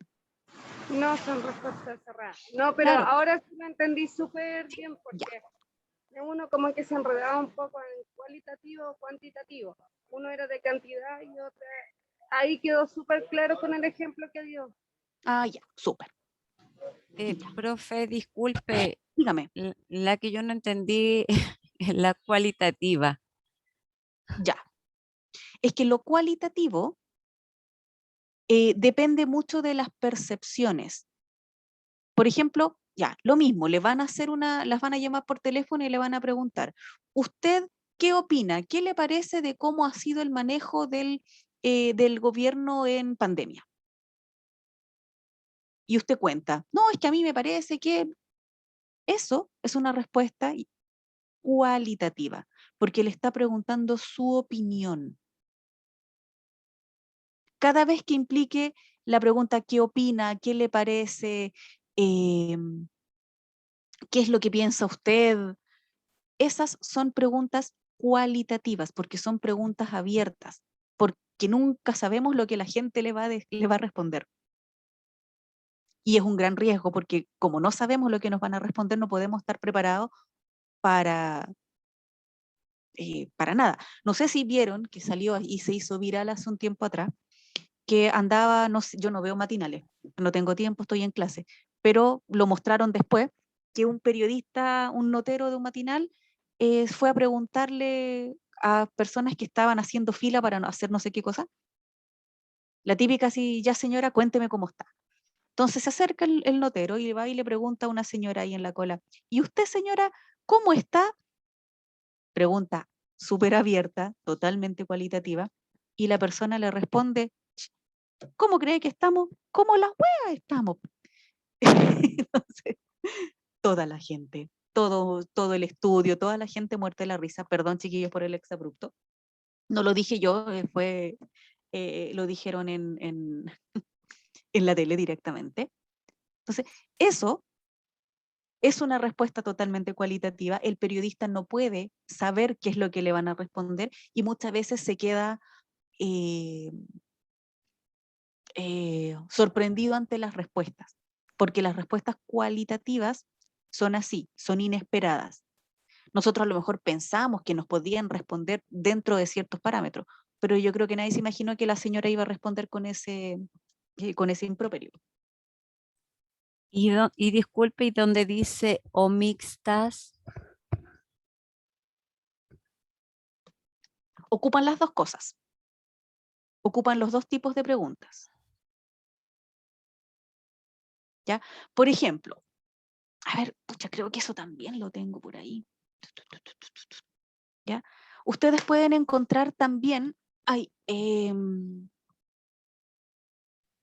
No son respuestas cerradas. No, pero Claro. ahora sí lo entendí súper bien porque uno como que se enredaba un poco en cualitativo o cuantitativo. Uno era de cantidad y otro... Ahí quedó súper claro con el ejemplo que dio. Ah, ya, súper. Profe, disculpe. Dígame. La que yo no entendí es la cualitativa. Ya. Es que lo cualitativo depende mucho de las percepciones. Por ejemplo, ya, lo mismo, las van a llamar por teléfono y le van a preguntar, ¿usted qué opina? ¿Qué le parece de cómo ha sido el manejo del gobierno en pandemia? Y usted cuenta, no, es que a mí me parece que eso es una respuesta cualitativa, porque le está preguntando su opinión. Cada vez que implique la pregunta ¿qué opina? ¿Qué le parece? ¿Qué es lo que piensa usted? Esas son preguntas cualitativas, porque son preguntas abiertas, porque nunca sabemos lo que la gente le va a responder. Y es un gran riesgo, porque como no sabemos lo que nos van a responder, no podemos estar preparados para nada. No sé si vieron que salió y se hizo viral hace un tiempo atrás, que andaba, no sé, yo no veo matinales, no tengo tiempo, estoy en clase, pero lo mostraron después, que un periodista, un notero de un matinal, fue a preguntarle a personas que estaban haciendo fila para hacer no sé qué cosa. La típica así, ya señora, cuénteme cómo está. Entonces se acerca el notero y va y le pregunta a una señora ahí en la cola, ¿y usted, señora, cómo está? Pregunta súper abierta, totalmente cualitativa, y la persona le responde, ¿cómo cree que estamos? Como las huevas estamos. Entonces, toda la gente, todo el estudio, toda la gente muerta de la risa, perdón chiquillos por el exabrupto, no lo dije yo, lo dijeron en la tele directamente. Entonces, eso es una respuesta totalmente cualitativa. El periodista no puede saber qué es lo que le van a responder y muchas veces se queda sorprendido ante las respuestas, porque las respuestas cualitativas son así, son inesperadas. Nosotros a lo mejor pensamos que nos podían responder dentro de ciertos parámetros, pero yo creo que nadie se imaginó que la señora iba a responder con ese improperio. Y disculpe, ¿y dónde dice o mixtas? Ocupan las dos cosas. Ocupan los dos tipos de preguntas. ¿Ya? Por ejemplo, a ver, pucha, creo que eso también lo tengo por ahí. ¿Ya? Ustedes pueden encontrar también,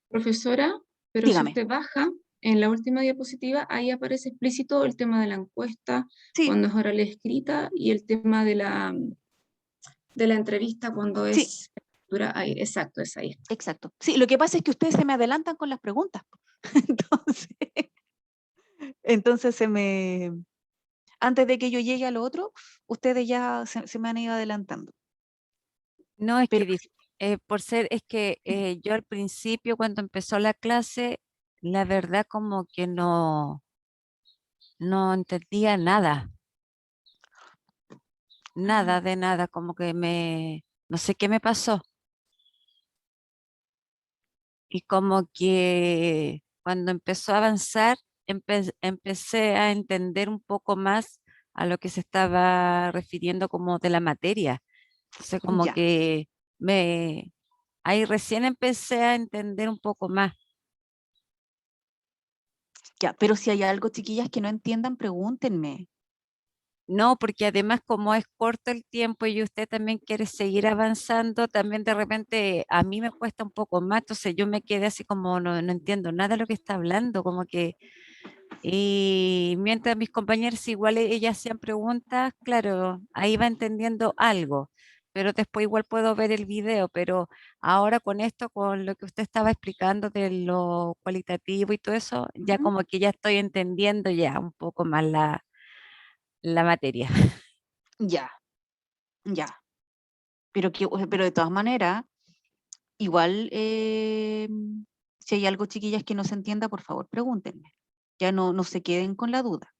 Profesora, pero si dígame, usted baja en la última diapositiva, ahí aparece explícito el tema de la encuesta, sí, cuando es oral escrita, y el tema de la entrevista cuando sí, es lectura. Ahí, exacto, es ahí. exacto. Sí, lo que pasa es que ustedes se me adelantan con las preguntas. Entonces antes de que yo llegue a lo otro, ustedes ya se me han ido adelantando. No, es Pero que es que yo al principio cuando empezó la clase, la verdad como que no entendía nada, nada de nada, como que no sé qué me pasó. Y como que cuando empezó a avanzar, empecé a entender un poco más a lo que se estaba refiriendo como de la materia. Entonces como ya, que ahí recién empecé a entender un poco más. ya, pero si hay algo, chiquillas, que no entiendan, pregúntenme. No, porque además como es corto el tiempo y usted también quiere seguir avanzando, también de repente a mí me cuesta un poco más, entonces yo me quedé así como no entiendo nada de lo que está hablando, como que, y mientras mis compañeros igual ellas hacían preguntas, claro, ahí va entendiendo algo, pero después igual puedo ver el video, pero ahora con esto, con lo que usted estaba explicando de lo cualitativo y todo eso, ya Ujú. como que ya estoy entendiendo ya un poco más la materia. Ya, ya. Pero de todas maneras, igual, si hay algo, chiquillas, que no se entienda, por favor, pregúntenme. Ya no se queden con la duda.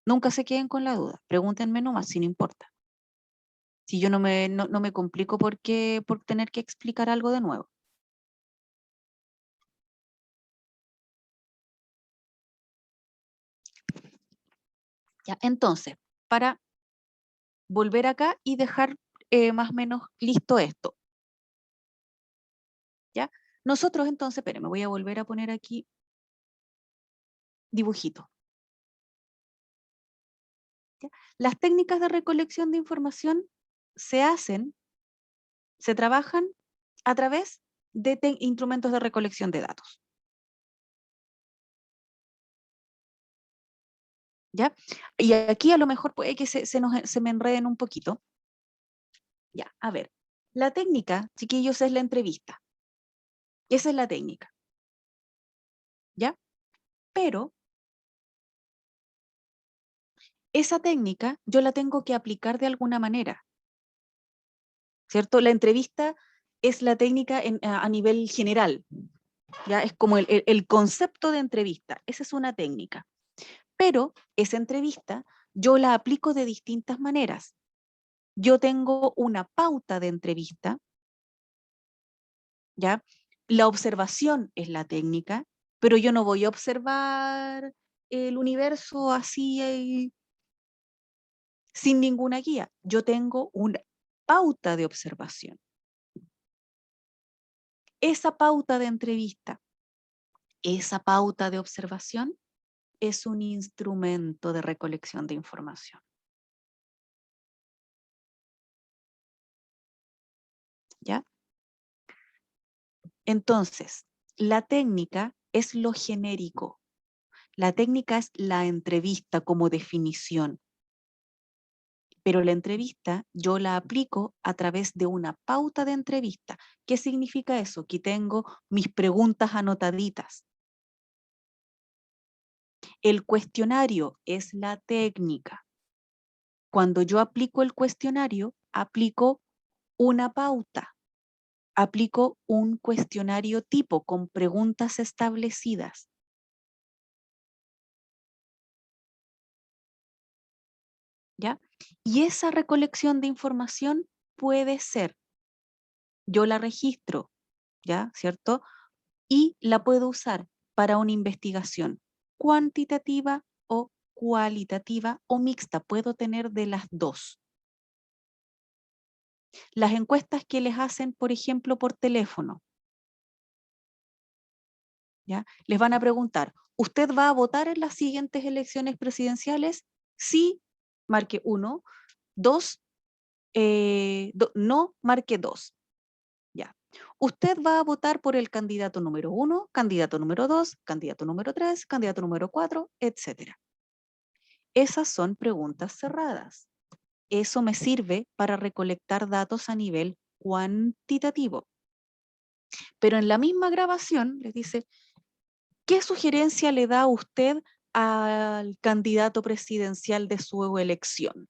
Nunca se queden con la duda. Pregúntenme nomás, si no importa. Si yo no me complico por tener que explicar algo de nuevo. Ya, entonces, para volver acá y dejar más o menos listo esto. ¿Ya? Nosotros entonces, esperen, me voy a volver a poner aquí dibujito. ¿Ya? Las técnicas de recolección de información se trabajan a través de instrumentos de recolección de datos. ¿Ya? Y aquí a lo mejor puede que se me enreden un poquito. Ya, a ver. La técnica, chiquillos, es la entrevista. Esa es la técnica. ¿Ya? Pero esa técnica yo la tengo que aplicar de alguna manera. ¿Cierto? La entrevista es la técnica a nivel general. ¿Ya? Es como el concepto de entrevista. Esa es una técnica. Pero esa entrevista yo la aplico de distintas maneras. Yo tengo una pauta de entrevista, ¿ya? La observación es la técnica, pero yo no voy a observar el universo así sin ninguna guía. Yo tengo una pauta de observación. Esa pauta de entrevista Esa pauta de observación es un instrumento de recolección de información. ¿Ya? Entonces, la técnica es lo genérico. La técnica es la entrevista como definición. Pero la entrevista yo la aplico a través de una pauta de entrevista. ¿Qué significa eso? Que tengo mis preguntas anotaditas. El cuestionario es la técnica. Cuando yo aplico el cuestionario, aplico una pauta. Aplico un cuestionario tipo con preguntas establecidas. ¿Ya? Y esa recolección de información puede ser, yo la registro, ¿ya? ¿Cierto? Y la puedo usar para una investigación cuantitativa o cualitativa o mixta. Puedo tener de las dos. Las encuestas que les hacen, por ejemplo, por teléfono, ¿ya? Les van a preguntar, ¿usted va a votar en las siguientes elecciones presidenciales? Sí, marque 1, 2, no, marque 2. Ya. Usted va a votar por el candidato número 1, candidato número 2, candidato número 3, candidato número 4, etc. Esas son preguntas cerradas. Eso me sirve para recolectar datos a nivel cuantitativo. Pero en la misma grabación les dice, ¿qué sugerencia le da usted al candidato presidencial de su elección?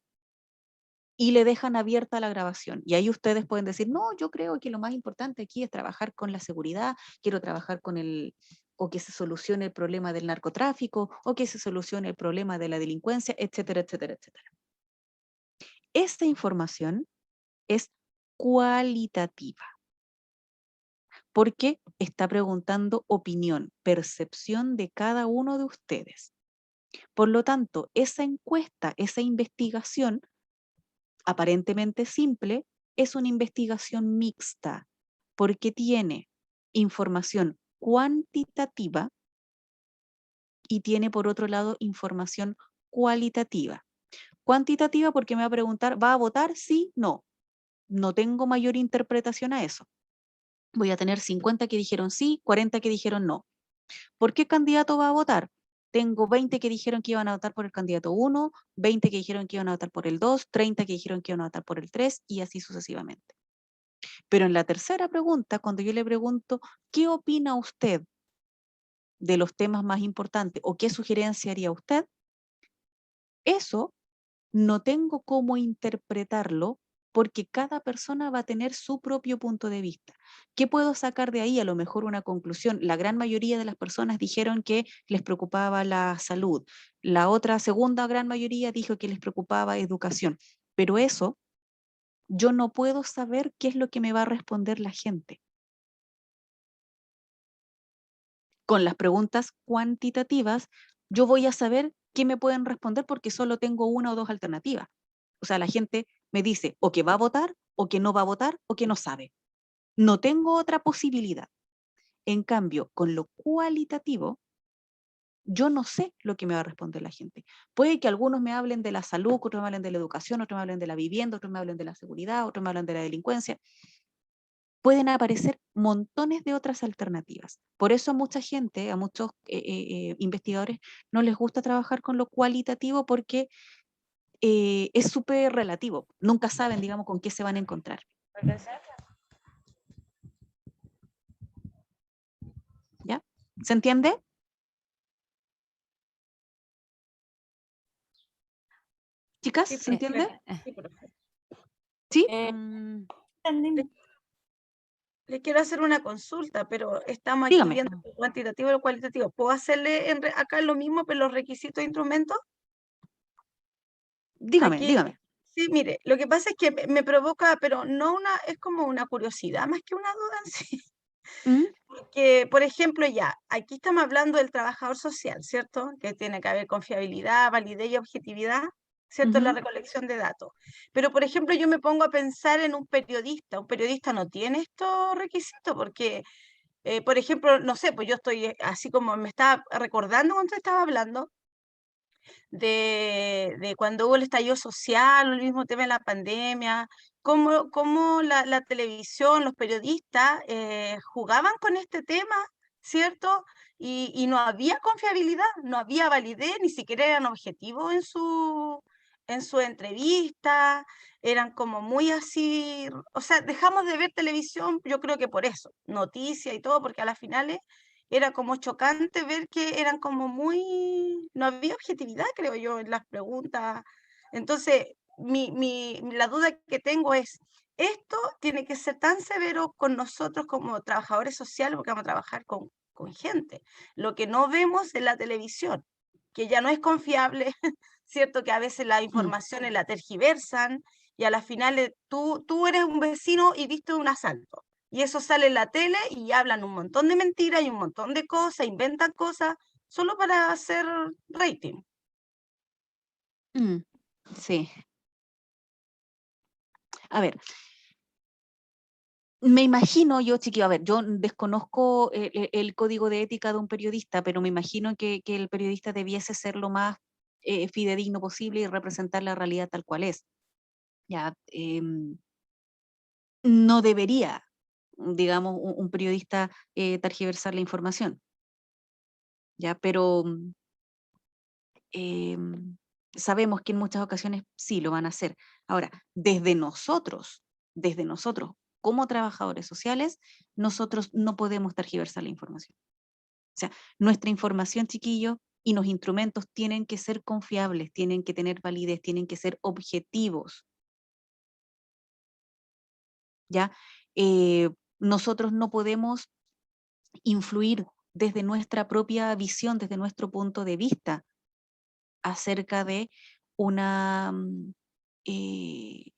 Y le dejan abierta la grabación. Y ahí ustedes pueden decir, no, yo creo que lo más importante aquí es trabajar con la seguridad, quiero trabajar con o que se solucione el problema del narcotráfico, o que se solucione el problema de la delincuencia, etcétera, etcétera, etcétera. Esta información es cualitativa, porque está preguntando opinión, percepción de cada uno de ustedes. Por lo tanto, esa encuesta, esa investigación, aparentemente simple, es una investigación mixta, porque tiene información cuantitativa y tiene, por otro lado, información cualitativa. Cuantitativa porque me va a preguntar, ¿va a votar? Sí, no. No tengo mayor interpretación a eso. Voy a tener 50 que dijeron sí, 40 que dijeron no. ¿Por qué candidato va a votar? Tengo 20 que dijeron que iban a votar por el candidato 1, 20 que dijeron que iban a votar por el 2, 30 que dijeron que iban a votar por el 3 y así sucesivamente. Pero en la tercera pregunta, cuando yo le pregunto, ¿qué opina usted de los temas más importantes o qué sugerencia haría usted? Eso no tengo cómo interpretarlo porque cada persona va a tener su propio punto de vista. ¿Qué puedo sacar de ahí? A lo mejor una conclusión. La gran mayoría de las personas dijeron que les preocupaba la salud. La otra segunda gran mayoría dijo que les preocupaba educación. Pero eso, yo no puedo saber qué es lo que me va a responder la gente. Con las preguntas cuantitativas, yo voy a saber qué me pueden responder porque solo tengo una o dos alternativas. O sea, la gente me dice o que va a votar, o que no va a votar, o que no sabe. No tengo otra posibilidad. En cambio, con lo cualitativo, yo no sé lo que me va a responder la gente. Puede que algunos me hablen de la salud, otros me hablen de la educación, otros me hablen de la vivienda, otros me hablen de la seguridad, otros me hablen de la delincuencia. Pueden aparecer montones de otras alternativas. Por eso a mucha gente, a muchos investigadores, no les gusta trabajar con lo cualitativo porque es súper relativo. Nunca saben, digamos, con qué se van a encontrar. ¿Ya? ¿Se entiende? Chicas, Sí, ¿se entiende? Sí, profe. ¿Sí? Le quiero hacer una consulta, pero estamos aquí Dígame. viendo el cuantitativo y el cualitativo. ¿Puedo hacerle acá lo mismo, pero los requisitos de instrumentos? Dígame, Aquí, dígame. sí, mire, lo que pasa es que me provoca, pero no es como una curiosidad, más que una duda en sí. ¿Mm? Porque, por ejemplo, ya, aquí estamos hablando del trabajador social, ¿cierto? Que tiene que haber confiabilidad, validez y objetividad, ¿cierto? En la Ujú. recolección de datos. Pero, por ejemplo, yo me pongo a pensar en un periodista. Un periodista no tiene estos requisitos porque Por ejemplo, no sé, pues yo estoy así como me estaba recordando cuando estaba hablando de cuando hubo el estallido social, el mismo tema de la pandemia, cómo la televisión, los periodistas jugaban con este tema, ¿cierto? Y no había confiabilidad, no había validez, ni siquiera eran objetivos en su entrevista, eran como muy así, o sea, dejamos de ver televisión, yo creo que por eso, noticias y todo, porque a las finales era como chocante ver que eran como muy, no había objetividad, creo yo, en las preguntas. Entonces, la duda que tengo es, ¿esto tiene que ser tan severo con nosotros como trabajadores sociales, porque vamos a trabajar con gente? Lo que no vemos en la televisión, que ya no es confiable, ¿cierto? Que a veces las informaciones la tergiversan y a las finales tú eres un vecino y viste un asalto. Y eso sale en la tele y hablan un montón de mentiras y un montón de cosas, inventan cosas solo para hacer rating. Mm, sí. A ver, me imagino yo, chiquillo, a ver, yo desconozco el código de ética de un periodista, pero me imagino que el periodista debiese ser lo más fidedigno posible y representar la realidad tal cual es. Ya, no debería, digamos, un periodista tergiversar la información, ya, pero em, sabemos que en muchas ocasiones sí lo van a hacer. Ahora, desde nosotros como trabajadores sociales, nosotros no podemos tergiversar la información. O sea, nuestra información, chiquillo, y los instrumentos tienen que ser confiables, tienen que tener validez, tienen que ser objetivos, ¿ya? Nosotros no podemos influir desde nuestra propia visión, desde nuestro punto de vista, acerca de una de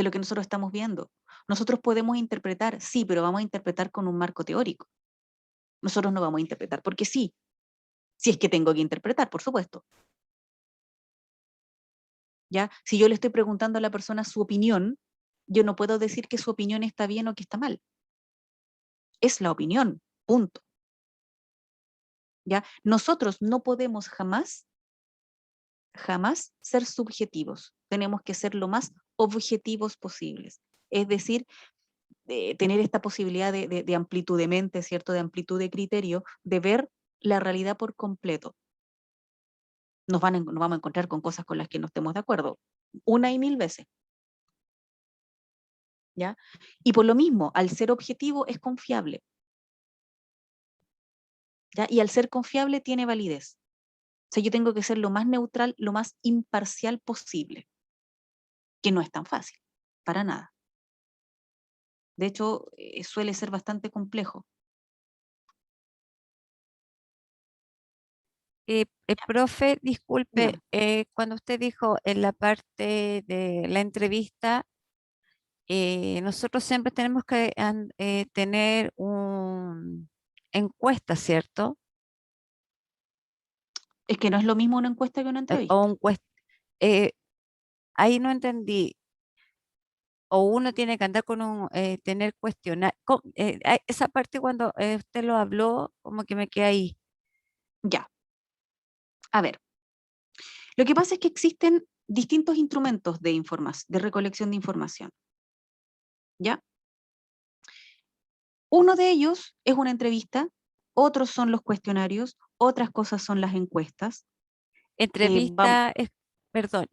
lo que nosotros estamos viendo. Nosotros podemos interpretar, sí, pero vamos a interpretar con un marco teórico. Nosotros no vamos a interpretar, porque sí, si es que tengo que interpretar, por supuesto. ¿Ya? Si yo le estoy preguntando a la persona su opinión, yo no puedo decir que su opinión está bien o que está mal. Es la opinión, punto. ¿Ya? Nosotros no podemos jamás ser subjetivos. Tenemos que ser lo más objetivos posibles. Es decir, tener esta posibilidad de amplitud de mente, ¿cierto? De amplitud de criterio, de ver la realidad por completo. Nos vamos a encontrar con cosas con las que no estemos de acuerdo, una y mil veces. ¿Ya? Y por lo mismo, al ser objetivo es confiable. ¿Ya? Y al ser confiable tiene validez. O sea, yo tengo que ser lo más neutral, lo más imparcial posible, que no es tan fácil, para nada. De hecho, suele ser bastante complejo. Profe, disculpe, Dígame. cuando usted dijo en la parte de la entrevista, nosotros siempre tenemos que tener un encuesta, ¿cierto? Es que no es lo mismo una encuesta que una O entrevista. un eh, ahí no entendí. O uno tiene que andar con tener cuestionar. Esa parte cuando usted lo habló, como que me quedé ahí. Ya. A ver, lo que pasa es que existen distintos instrumentos de recolección de información. ¿Ya? Uno de ellos es una entrevista, otros son los cuestionarios, otras cosas son las encuestas. Entrevista es, perdón,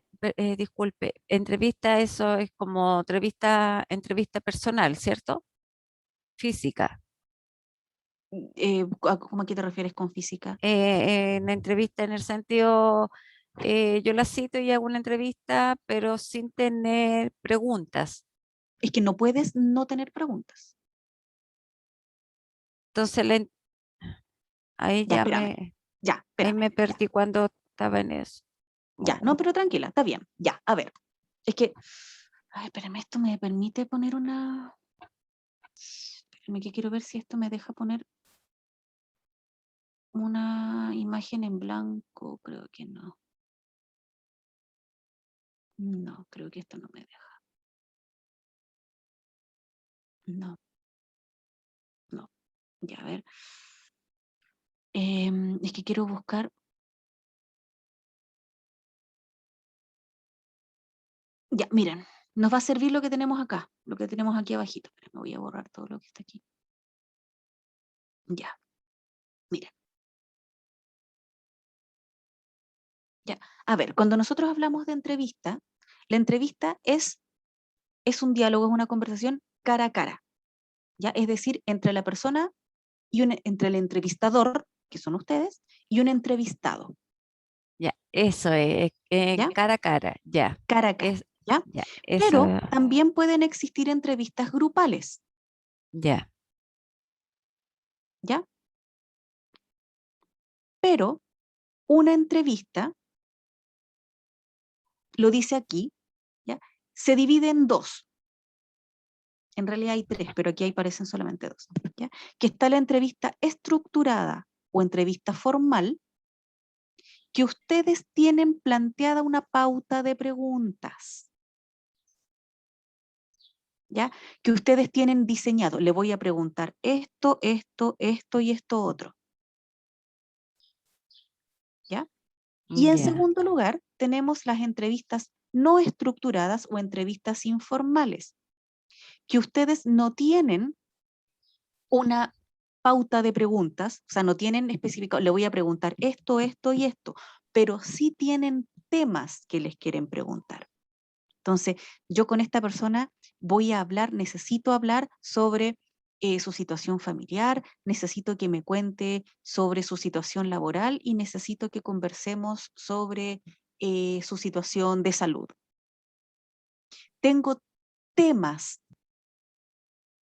disculpe, entrevista eso es como entrevista personal, ¿cierto? Física. ¿Cómo a qué te refieres con física? En entrevista en el sentido, yo la cito y hago una entrevista, pero sin tener preguntas. Es que no puedes no tener preguntas. Entonces, ahí Ya, ya espérame. Ya, ahí espérame. me Ya, perdí cuando estaba en eso. ya. No, pero tranquila, está bien. Ya, a ver. Es que, ay, espérame, esto me permite poner una... Espérame, que quiero ver si esto me deja poner una imagen en blanco. Creo que no. No, creo que esto no me deja. No, no. Ya, a ver. Es que quiero buscar. Ya, miren, nos va a servir lo que tenemos acá, lo que tenemos aquí abajito. Espera, me voy a borrar todo lo que está aquí. Ya, miren. Ya. A ver, cuando nosotros hablamos de entrevista, la entrevista es un diálogo, es una conversación cara a cara. ¿Ya? Es decir, entre la persona y entre el entrevistador, que son ustedes, y un entrevistado. Ya, eso es, ¿Ya? cara a cara, ya. Cara a cara. Es, ¿Ya? ya, eso, Pero también pueden existir entrevistas grupales. ya. ¿Ya? Pero una entrevista, lo dice aquí, ¿ya? Se divide en dos. En realidad hay tres, pero aquí parecen solamente dos. ¿Ya? Que está la entrevista estructurada o entrevista formal, que ustedes tienen planteada una pauta de preguntas. ¿Ya? Que ustedes tienen diseñado. Le voy a preguntar esto, esto, esto y esto otro. ¿Ya? Y en Ya. segundo lugar, tenemos las entrevistas no estructuradas o entrevistas informales, que ustedes no tienen una pauta de preguntas, o sea, no tienen especificado, le voy a preguntar esto, esto y esto, pero sí tienen temas que les quieren preguntar. Entonces, yo con esta persona voy a hablar, necesito hablar sobre su situación familiar, necesito que me cuente sobre su situación laboral y necesito que conversemos sobre su situación de salud. Tengo temas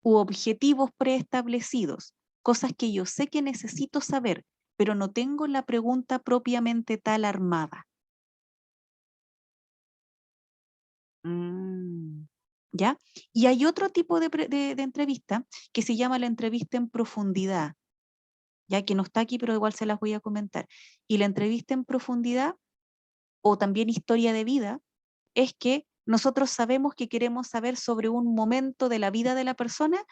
u objetivos preestablecidos, cosas que yo sé que necesito saber, pero no tengo la pregunta propiamente tal armada. ¿Ya? Y hay otro tipo de entrevista que se llama la entrevista en profundidad, ya que no está aquí, pero igual se las voy a comentar. Y la entrevista en profundidad, o también historia de vida, es que nosotros sabemos que queremos saber sobre un momento de la vida de la persona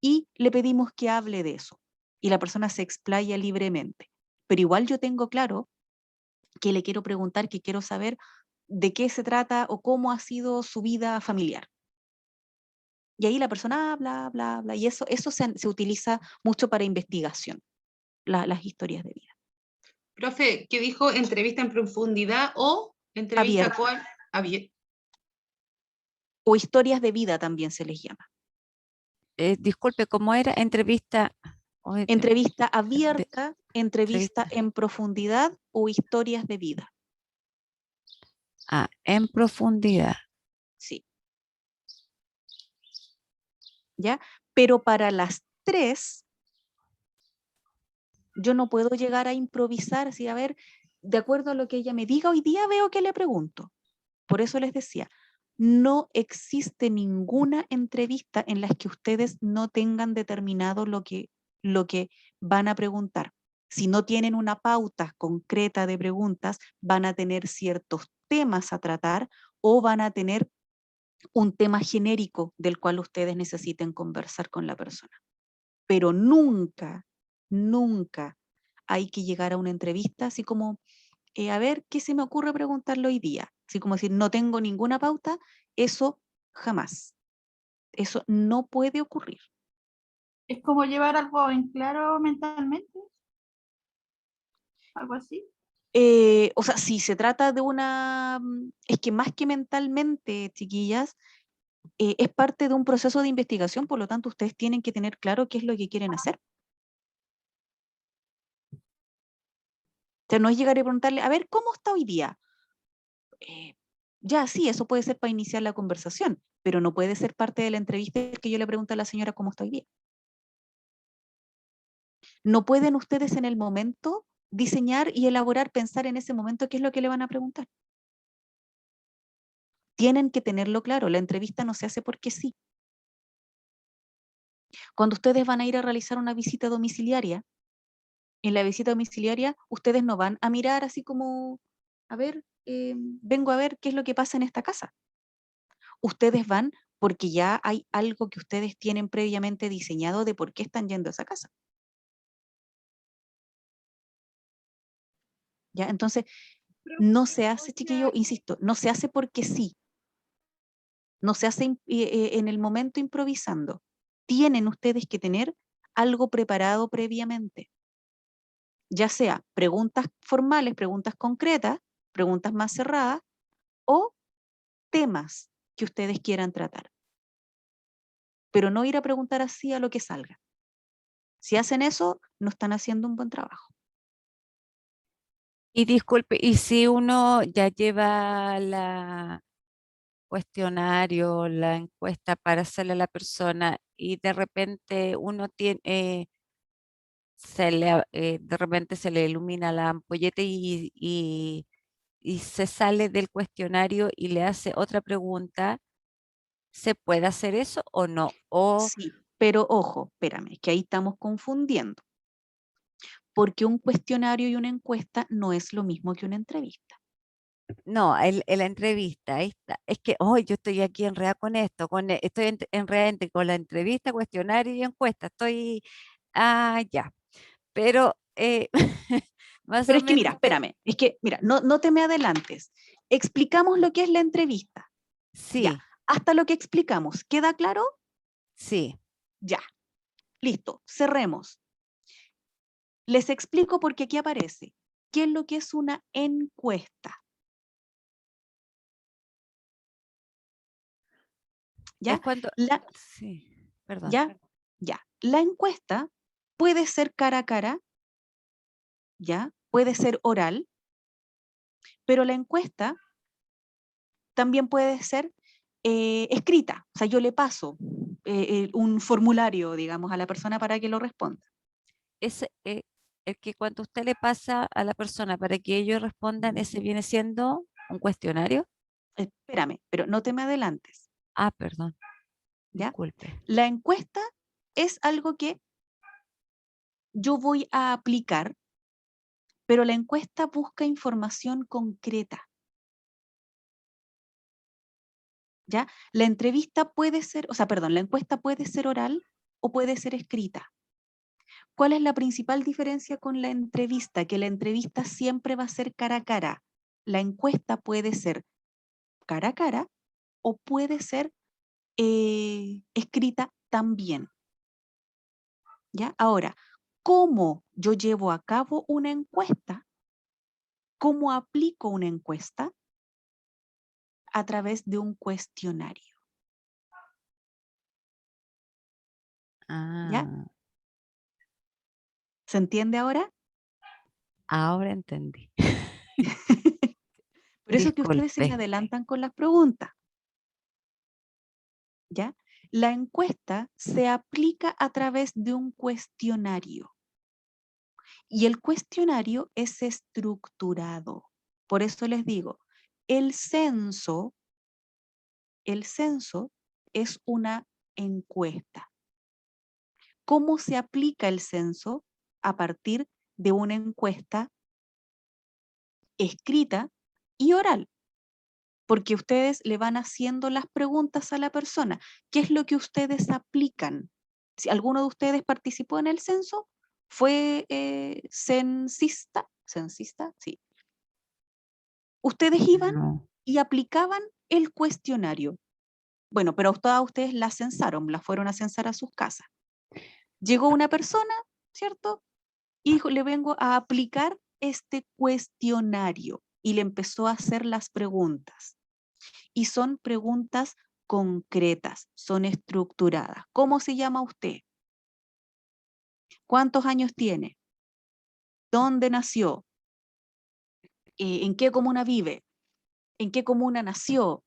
y le pedimos que hable de eso. Y la persona se explaya libremente. Pero igual yo tengo claro que le quiero preguntar, que quiero saber de qué se trata o cómo ha sido su vida familiar. Y ahí la persona habla, habla, habla, y eso se utiliza mucho para investigación, las historias de vida. Profe, ¿qué dijo? ¿Entrevista en profundidad o entrevista Abierta. cuál? Abierta. O historias de vida también se les llama. Disculpe, ¿cómo era? Entrevista. Oye, Entrevista abierta, entrevista entrevista. en profundidad o historias de vida. En profundidad. Sí. ¿Ya? Pero para las tres, yo no puedo llegar a improvisar, así, a ver, de acuerdo a lo que ella me diga, hoy día veo que le pregunto. Por eso les decía, no existe ninguna entrevista en las que ustedes no tengan determinado lo que van a preguntar. Si no tienen una pauta concreta de preguntas, van a tener ciertos temas a tratar o van a tener un tema genérico del cual ustedes necesiten conversar con la persona. Pero nunca, nunca hay que llegar a una entrevista así como, a ver, ¿qué se me ocurre preguntarle hoy día? Así como decir, no tengo ninguna pauta, eso jamás. Eso no puede ocurrir. Es como llevar algo en claro mentalmente, algo así. O sea, si se trata de es que más que mentalmente, chiquillas, es parte de un proceso de investigación, por lo tanto, ustedes tienen que tener claro qué es lo que quieren hacer. O sea, no es llegar y preguntarle, a ver, ¿cómo está hoy día? Ya, sí, eso puede ser para iniciar la conversación, pero no puede ser parte de la entrevista que yo le pregunte a la señora cómo está hoy día. No pueden ustedes en el momento diseñar y elaborar, pensar en ese momento qué es lo que le van a preguntar. Tienen que tenerlo claro, la entrevista no se hace porque sí. Cuando ustedes van a ir a realizar una visita domiciliaria, en la visita domiciliaria ustedes no van a mirar así como, a ver, vengo a ver qué es lo que pasa en esta casa. Ustedes van porque ya hay algo que ustedes tienen previamente diseñado de por qué están yendo a esa casa. ¿ya? Entonces, Profe, no se o hace, chiquillo, sea, insisto, no se hace porque sí, no se hace en el momento improvisando. Tienen ustedes que tener algo preparado previamente, ya sea preguntas formales, preguntas concretas, preguntas más cerradas o temas que ustedes quieran tratar. Pero no ir a preguntar así a lo que salga. Si hacen eso, no están haciendo un buen trabajo. Y disculpe, ¿y si uno ya lleva la cuestionario, la encuesta para hacerle a la persona y de repente uno tiene, de repente se le ilumina la ampolleta y se sale del cuestionario y le hace otra pregunta, ¿se puede hacer eso o no? O Sí, pero ojo, espérame, que ahí estamos confundiendo. Porque un cuestionario y una encuesta no es lo mismo que una entrevista. no, en la entrevista, ahí está. Es que hoy yo estoy aquí enredada con esto, estoy enredada con la entrevista, cuestionario y encuesta. Ya. Pero más Pero o es que mira, menos, espérame, es que mira, no te me adelantes. Explicamos lo que es la entrevista. Ya, sí, hasta lo que explicamos, ¿queda claro? sí. Ya, listo, cerremos. Les explico porque aquí aparece. ¿Qué es lo que es una encuesta? Es ¿Ya? cuando, La, sí, perdón. ¿Ya? Ya. La encuesta puede ser cara a cara, ¿ya? Puede ser oral, pero la encuesta también puede ser escrita. O sea, yo le paso un formulario, digamos, a la persona para que lo responda. Ese, el que cuando usted le pasa a la persona para que ellos respondan, ese viene siendo un cuestionario. Espérame, pero no te me adelantes, Ah, perdón, ¿ya? disculpe. La encuesta es algo que yo voy a aplicar, pero la encuesta busca información concreta, ¿ya? La entrevista puede ser, o sea, perdón, la encuesta puede ser oral o puede ser escrita. ¿Cuál es la principal diferencia con la entrevista? Que la entrevista siempre va a ser cara a cara. La encuesta puede ser cara a cara o puede ser escrita también. ¿Ya? Ahora, ¿cómo yo llevo a cabo una encuesta? ¿Cómo aplico una encuesta? A través de un cuestionario. ¿Ya? Ah, ¿Se entiende ahora? ahora entendí. Por eso es que ustedes se me Disculpe. adelantan con las preguntas. ¿Ya? La encuesta se aplica a través de un cuestionario y el cuestionario es estructurado. Por eso les digo, el censo, el censo es una encuesta. ¿Cómo se aplica el censo? A partir de una encuesta escrita y oral, porque ustedes le van haciendo las preguntas a la persona. ¿Qué es lo que ustedes aplican? Si alguno de ustedes participó en el censo, fue censista, censista, sí. Ustedes iban No. y aplicaban el cuestionario. Bueno, pero a todas ustedes la censaron, la fueron a censar a sus casas. Llegó una persona, ¿cierto? Y dijo, le vengo a aplicar este cuestionario y le empezó a hacer las preguntas. Y son preguntas concretas, son estructuradas. ¿Cómo se llama usted? ¿Cuántos años tiene? ¿Dónde nació? ¿En qué comuna vive? ¿En qué comuna nació?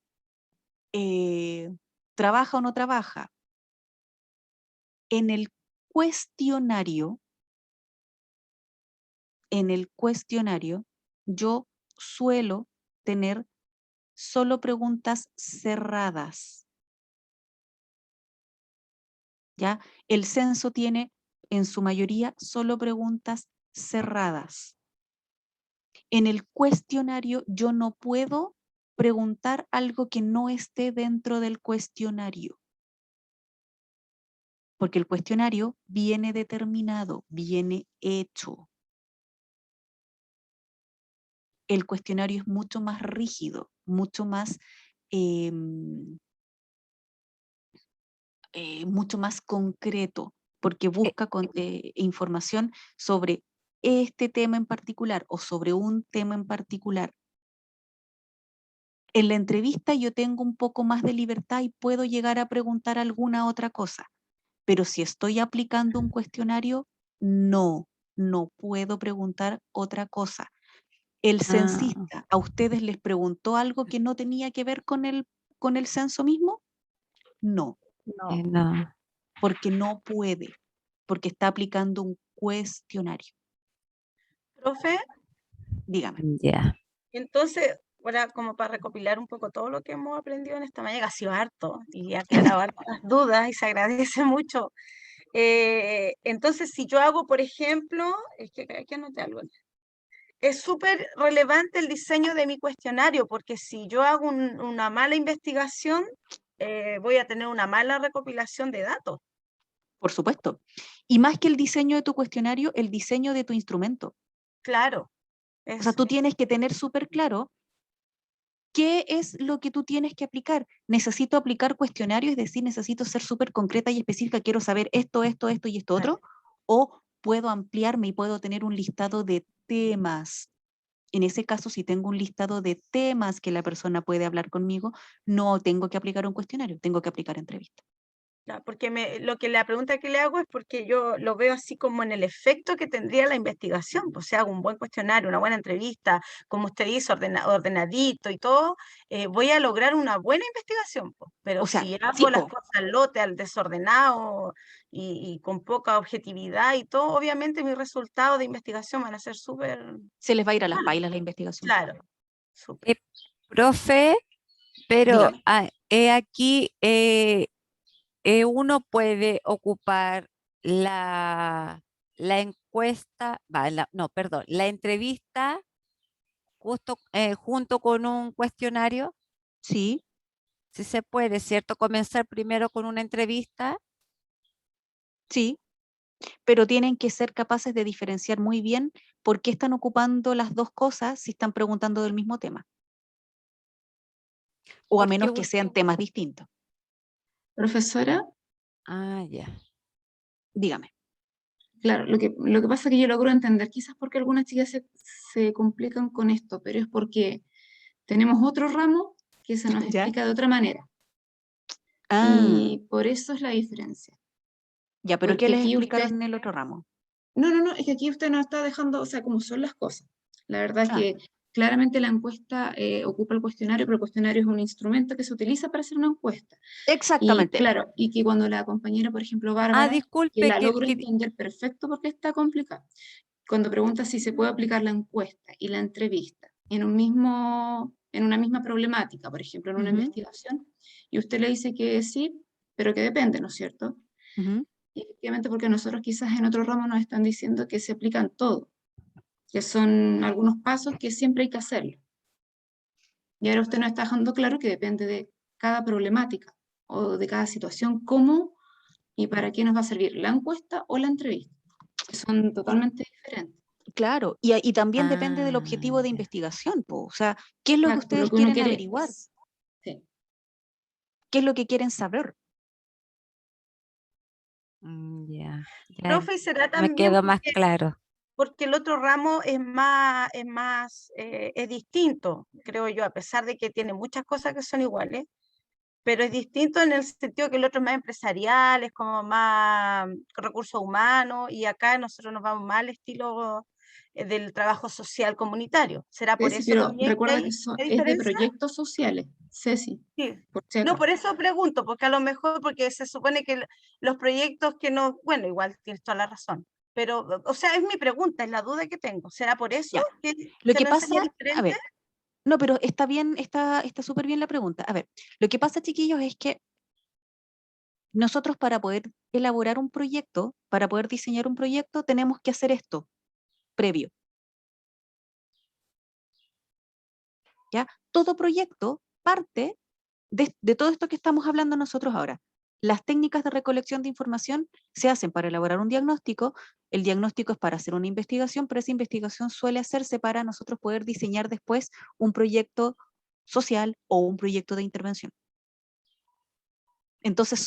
¿Trabaja o no trabaja? En el cuestionario, yo suelo tener solo preguntas cerradas. ¿Ya? El censo tiene en su mayoría solo preguntas cerradas. En el cuestionario yo no puedo preguntar algo que no esté dentro del cuestionario, porque el cuestionario viene determinado, viene hecho. el cuestionario es mucho más rígido, mucho más, mucho más concreto, porque busca información sobre este tema en particular o sobre un tema en particular. En la entrevista yo tengo un poco más de libertad y puedo llegar a preguntar alguna otra cosa, pero si estoy aplicando un cuestionario, no puedo preguntar otra cosa. El Ah, censista, ¿a ustedes les preguntó algo que no tenía que ver con el censo mismo? No, No. no. porque no puede, porque está aplicando un cuestionario. Profe, Dígame. Ya. entonces, ahora como para recopilar un poco todo lo que hemos aprendido en esta mañana, que ha sido harto y ha aclarado hartas dudas y se agradece mucho. Entonces, si yo hago, por ejemplo, es que aquí anoté algo. Es súper relevante el diseño de mi cuestionario, porque si yo hago una mala investigación, voy a tener una mala recopilación de datos. Por supuesto. Y más que el diseño de tu cuestionario, el diseño de tu instrumento. Claro, O sea, tú eso. tienes que tener súper claro qué es lo que tú tienes que aplicar. Necesito aplicar cuestionario, es decir, necesito ser súper concreta y específica, quiero saber esto y esto otro, o puedo ampliarme y puedo tener un listado de temas. En ese caso, si tengo un listado de temas que la persona puede hablar conmigo, no tengo que aplicar un cuestionario, tengo que aplicar entrevista. Ya, porque la pregunta que le hago es porque yo lo veo así como en el efecto que tendría la investigación. Pues si hago un buen cuestionario, una buena entrevista, como usted dice, ordenadito y todo, voy a lograr una buena investigación. Pues. Pero O sea, si sí, hago las po, cosas al lote, al desordenado y con poca objetividad y todo, obviamente mis resultados de investigación van a ser súper se les va a ir a las malos. pailas la investigación. Claro, súper. Profe, pero Dígame. aquí uno puede ocupar la encuesta, no, perdón, la entrevista junto con un cuestionario. Sí, Si se puede, ¿cierto? Comenzar primero con una entrevista. sí, pero tienen que ser capaces de diferenciar muy bien por qué están ocupando las dos cosas si están preguntando del mismo tema, o a Porque menos que sean temas distintos. Profesora, ya. Dígame. claro, lo que pasa es que yo logro entender, quizás porque algunas chicas se complican con esto, pero es porque tenemos otro ramo que se nos ¿Ya? explica de otra manera. Ah, Y por eso es la diferencia. ya, pero ¿qué Porque les aquí usted, explicaron en el otro ramo? no, es que aquí usted nos está dejando, o sea, cómo son las cosas. La verdad es Ah, que claramente la encuesta ocupa el cuestionario, pero el cuestionario es un instrumento que se utiliza para hacer una encuesta. Y exactamente. claro, y que cuando la compañera, por ejemplo, Bárbara, que Disculpe, la logro entender perfecto porque está complicada, cuando pregunta si se puede aplicar la encuesta y la entrevista en una misma problemática, por ejemplo, en una Ujú, investigación, y usted le dice que sí, pero que depende, ¿no es cierto? ujú. Y efectivamente, porque nosotros quizás en otro ramo nos están diciendo que se aplican todo, que son algunos pasos que siempre hay que hacerlo. Y ahora usted nos está dejando claro que depende de cada problemática o de cada situación, cómo y para qué nos va a servir la encuesta o la entrevista, que son totalmente diferentes. Claro, y también depende del objetivo de Ya. investigación, po. O sea, ¿qué es lo que Exacto, lo ustedes que uno quieren quiere, averiguar? sí. ¿Qué es lo que quieren saber? Ya, ya Profe, ¿y será me también quedó más claro. porque el otro ramo es distinto, creo yo, a pesar de que tiene muchas cosas que son iguales, pero es distinto en el sentido que el otro es más empresarial, es como más recursos humanos, y acá nosotros nos vamos más al estilo del trabajo social comunitario. ¿Será por Ceci, eso pero también que recuerda que hay es de diferencia? proyectos sociales, Ceci, Sí. por si No, acaso. por eso pregunto, porque a lo mejor, porque se supone que los proyectos que no, bueno, igual tienes toda la razón, pero, o sea, es mi pregunta, es la duda que tengo. ¿Será por eso Ya. que Lo se que lo enseña pasa, a diferente? ver, no, pero está bien, está súper bien la pregunta. A ver, lo que pasa, chiquillos, es que nosotros para poder elaborar un proyecto, para poder diseñar un proyecto, tenemos que hacer esto previo, ¿ya? Todo proyecto parte de todo esto que estamos hablando nosotros ahora. las técnicas de recolección de información se hacen para elaborar un diagnóstico. El diagnóstico es para hacer una investigación, pero esa investigación suele hacerse para nosotros poder diseñar después un proyecto social o un proyecto de intervención. Entonces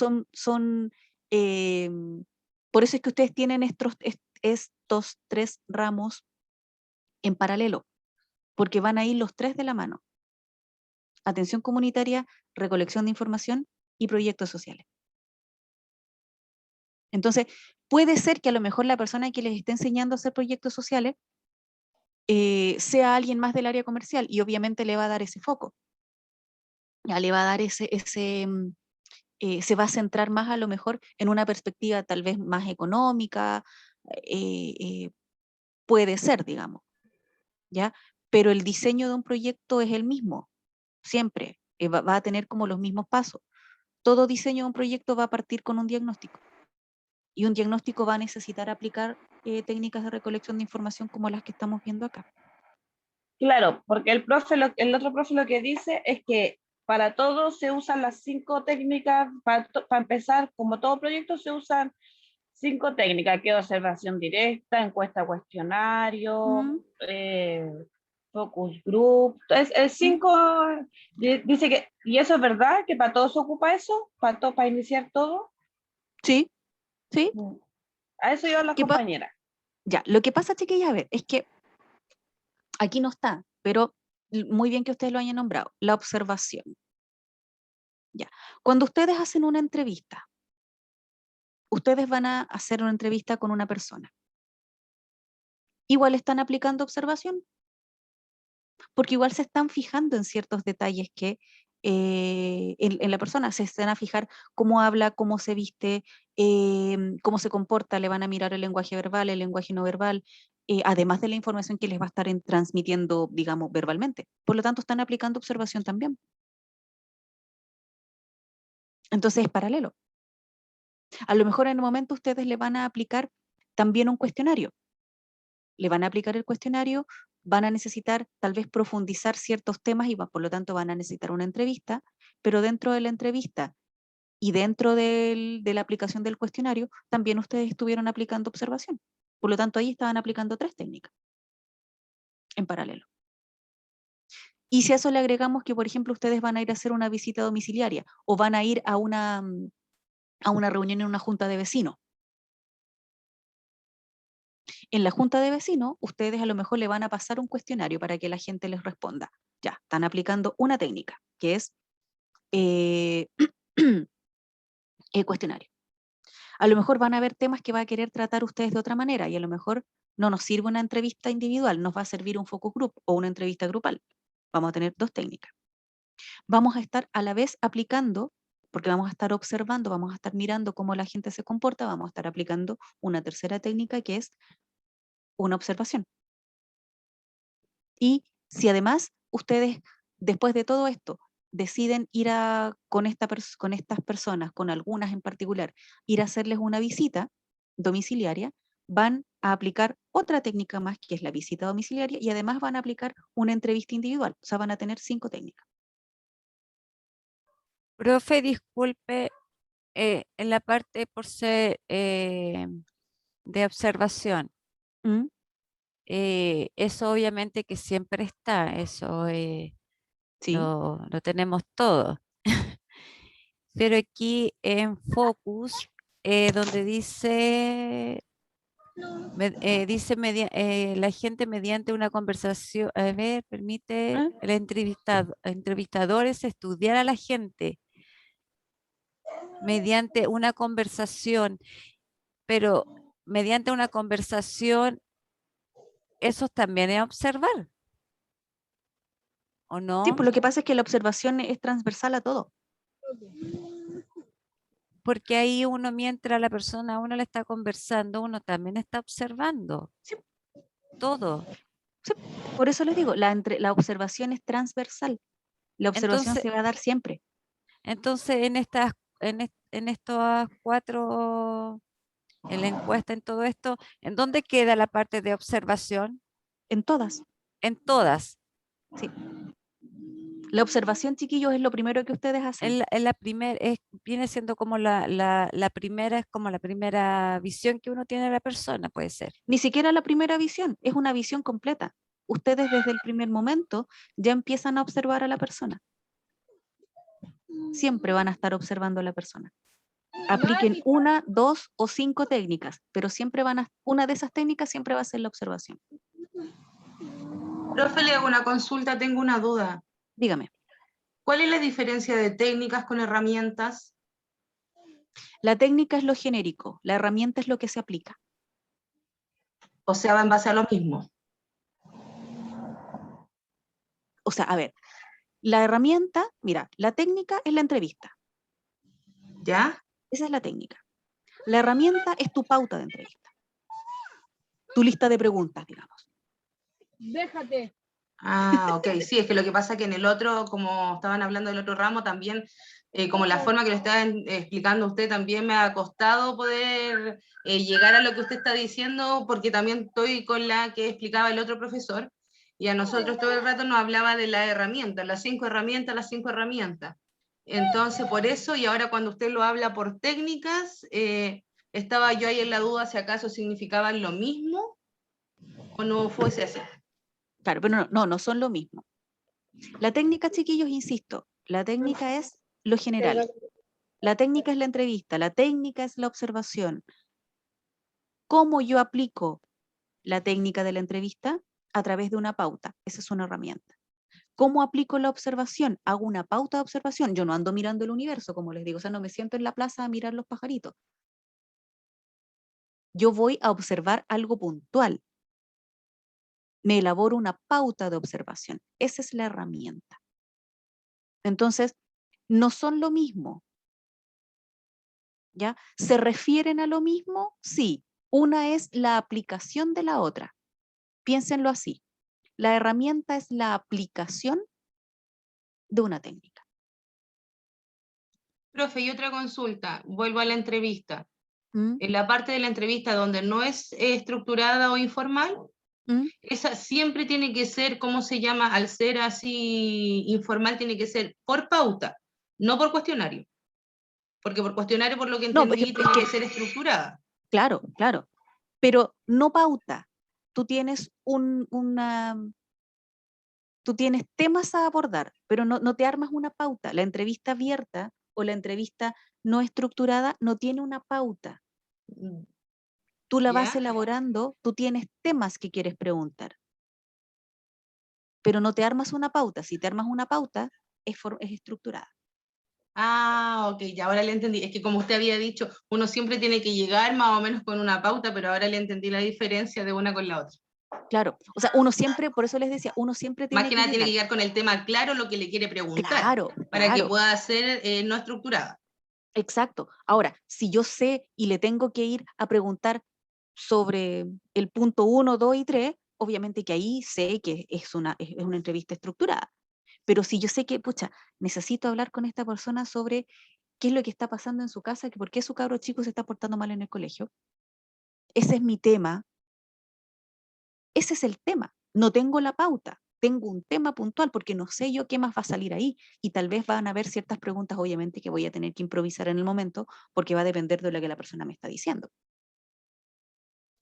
por eso es que ustedes tienen estos 3 ramos en paralelo, porque van a ir los 3 de la mano. Atención comunitaria, recolección de información y proyectos sociales. Entonces, puede ser que a lo mejor la persona que les esté enseñando a hacer proyectos sociales sea alguien más del área comercial y obviamente le va a dar ese foco. Ya le va a dar se va a centrar más a lo mejor en una perspectiva tal vez más económica, puede ser, digamos, ¿ya? Pero el diseño de un proyecto es el mismo, siempre, va a tener como los mismos pasos. Todo diseño de un proyecto va a partir con un diagnóstico. Y un diagnóstico va a necesitar aplicar técnicas de recolección de información como las que estamos viendo acá. Claro, porque el otro profe lo que dice es que para todo se usan las 5 técnicas, para empezar, como todo proyecto se usan 5 técnicas, que es observación directa, encuesta cuestionario, focus group, es 5, dice que, ¿y eso es verdad? ¿Que para todo se ocupa eso? ¿Para iniciar todo? Sí, sí. A eso iba la compañera. Ya, lo que pasa, chiquillas, a ver, es que aquí no está, pero muy bien que ustedes lo hayan nombrado, la observación. Ya, cuando ustedes hacen una entrevista, ustedes van a hacer una entrevista con una persona. Igual están aplicando observación, porque igual se están fijando en ciertos detalles que en la persona se están a fijar cómo habla, cómo se viste, cómo se comporta, le van a mirar el lenguaje verbal, el lenguaje no verbal, además de la información que les va a estar transmitiendo, digamos, verbalmente. Por lo tanto, están aplicando observación también. Entonces es paralelo. A lo mejor en el momento ustedes le van a aplicar también un cuestionario. Le van a aplicar el cuestionario, van a necesitar tal vez profundizar ciertos temas y por lo tanto van a necesitar una entrevista, pero dentro de la entrevista y dentro de la aplicación del cuestionario, también ustedes estuvieron aplicando observación. Por lo tanto, ahí estaban aplicando 3 técnicas en paralelo. Y si a eso le agregamos que, por ejemplo, ustedes van a ir a hacer una visita domiciliaria o van a ir a una reunión en una junta de vecinos. En la junta de vecinos, ustedes a lo mejor le van a pasar un cuestionario para que la gente les responda. Ya, están aplicando una técnica, que es el cuestionario. A lo mejor van a haber temas que va a querer tratar ustedes de otra manera y a lo mejor no nos sirve una entrevista individual, nos va a servir un focus group o una entrevista grupal. Vamos a tener 2 técnicas. Vamos a estar a la vez aplicando, porque vamos a estar observando, vamos a estar mirando cómo la gente se comporta, vamos a estar aplicando una tercera técnica que es una observación. Y si además ustedes, después de todo esto, deciden ir con estas personas, con algunas en particular, ir a hacerles una visita domiciliaria, van a aplicar otra técnica más, que es la visita domiciliaria, y además van a aplicar una entrevista individual. O sea, van a tener 5 técnicas. Profe, disculpe, en la parte por ser de observación, eso obviamente que siempre está, eso Sí. lo tenemos todo. Pero aquí en Focus, donde dice, la gente mediante una conversación, a ver, permite el entrevistadores estudiar a la gente mediante una conversación, pero mediante una conversación, eso también es observar, ¿o Sí, no? pues lo que pasa es que la observación es transversal a todo. Porque ahí uno, mientras la persona, uno le está conversando, uno también está observando. Sí. Todo. Sí, por eso les digo, la observación es transversal. La observación Entonces, se va a dar siempre. entonces en estas 4, en la encuesta, en todo esto, ¿en dónde queda la parte de observación? En todas. En todas. Sí. La observación, chiquillos, es lo primero que ustedes hacen. Viene siendo como la primera, es como la primera visión que uno tiene de la persona, puede ser. Ni siquiera la primera visión, es una visión completa. Ustedes desde el primer momento ya empiezan a observar a la persona. Siempre van a estar observando a la persona. Apliquen 1, 2 o 5 técnicas, pero siempre una de esas técnicas siempre va a ser la observación. Profe, le hago una consulta, tengo una duda. Dígame. ¿Cuál es la diferencia de técnicas con herramientas? La técnica es lo genérico, la herramienta es lo que se aplica. O sea, va en base a lo mismo. O sea, a ver, la herramienta, mira, la técnica es la entrevista. ¿Ya? Esa es la técnica. La herramienta es tu pauta de entrevista. Tu lista de preguntas, digamos. Déjate. Ah, ok, sí, es que lo que pasa es que en el otro, como estaban hablando del otro ramo, también, como la forma que lo estaban explicando usted, también me ha costado poder llegar a lo que usted está diciendo, porque también estoy con la que explicaba el otro profesor, y a nosotros todo el rato nos hablaba de las herramientas, las 5 herramientas, las 5 herramientas. Entonces, por eso, y ahora cuando usted lo habla por técnicas, estaba yo ahí en la duda si acaso significaban lo mismo, o no fuese así. Claro, pero no son lo mismo. La técnica, chiquillos, insisto, la técnica es lo general. La técnica es la entrevista, la técnica es la observación. ¿Cómo yo aplico la técnica de la entrevista? A través de una pauta. Esa es una herramienta. ¿Cómo aplico la observación? Hago una pauta de observación. Yo no ando mirando el universo, como les digo. O sea, no me siento en la plaza a mirar los pajaritos. Yo voy a observar algo puntual. Me elaboro una pauta de observación. Esa es la herramienta. Entonces, no son lo mismo. ¿Ya? ¿Se refieren a lo mismo? Sí. Una es la aplicación de la otra. Piénsenlo así. La herramienta es la aplicación de una técnica. Profe, y otra consulta, vuelvo a la entrevista. ¿Mm? En la parte de la entrevista donde no es estructurada o informal, ¿Mm? esa siempre tiene que ser, ¿cómo se llama? Al ser así informal, tiene que ser por pauta, no por cuestionario. Porque por cuestionario, por lo que No, entendí, tiene que ser estructurada. claro, claro. Pero no pauta. Tú tienes tú tienes temas a abordar, pero no te armas una pauta. La entrevista abierta o la entrevista no estructurada no tiene una pauta. Tú la vas ¿Ya? elaborando, tú tienes temas que quieres preguntar, pero no te armas una pauta. Si te armas una pauta, es estructurada. Ah, ok, ya ahora le entendí. Es que como usted había dicho, uno siempre tiene que llegar más o menos con una pauta, pero ahora le entendí la diferencia de una con la otra. Claro, o sea, uno siempre, por eso les decía, uno siempre Más tiene que que nada tiene que llegar. llegar con el tema claro, lo que le quiere preguntar, Claro, para que claro. pueda ser no estructurada. Exacto. Ahora, si yo sé y le tengo que ir a preguntar sobre el punto 1, 2 y 3, obviamente que ahí sé que es una entrevista estructurada. Pero si yo sé que, pucha, necesito hablar con esta persona sobre qué es lo que está pasando en su casa, que por qué su cabro chico se está portando mal en el colegio, ese es mi tema, ese es el tema. No tengo la pauta, tengo un tema puntual porque no sé yo qué más va a salir ahí y tal vez van a haber ciertas preguntas, obviamente, que voy a tener que improvisar en el momento porque va a depender de lo que la persona me está diciendo.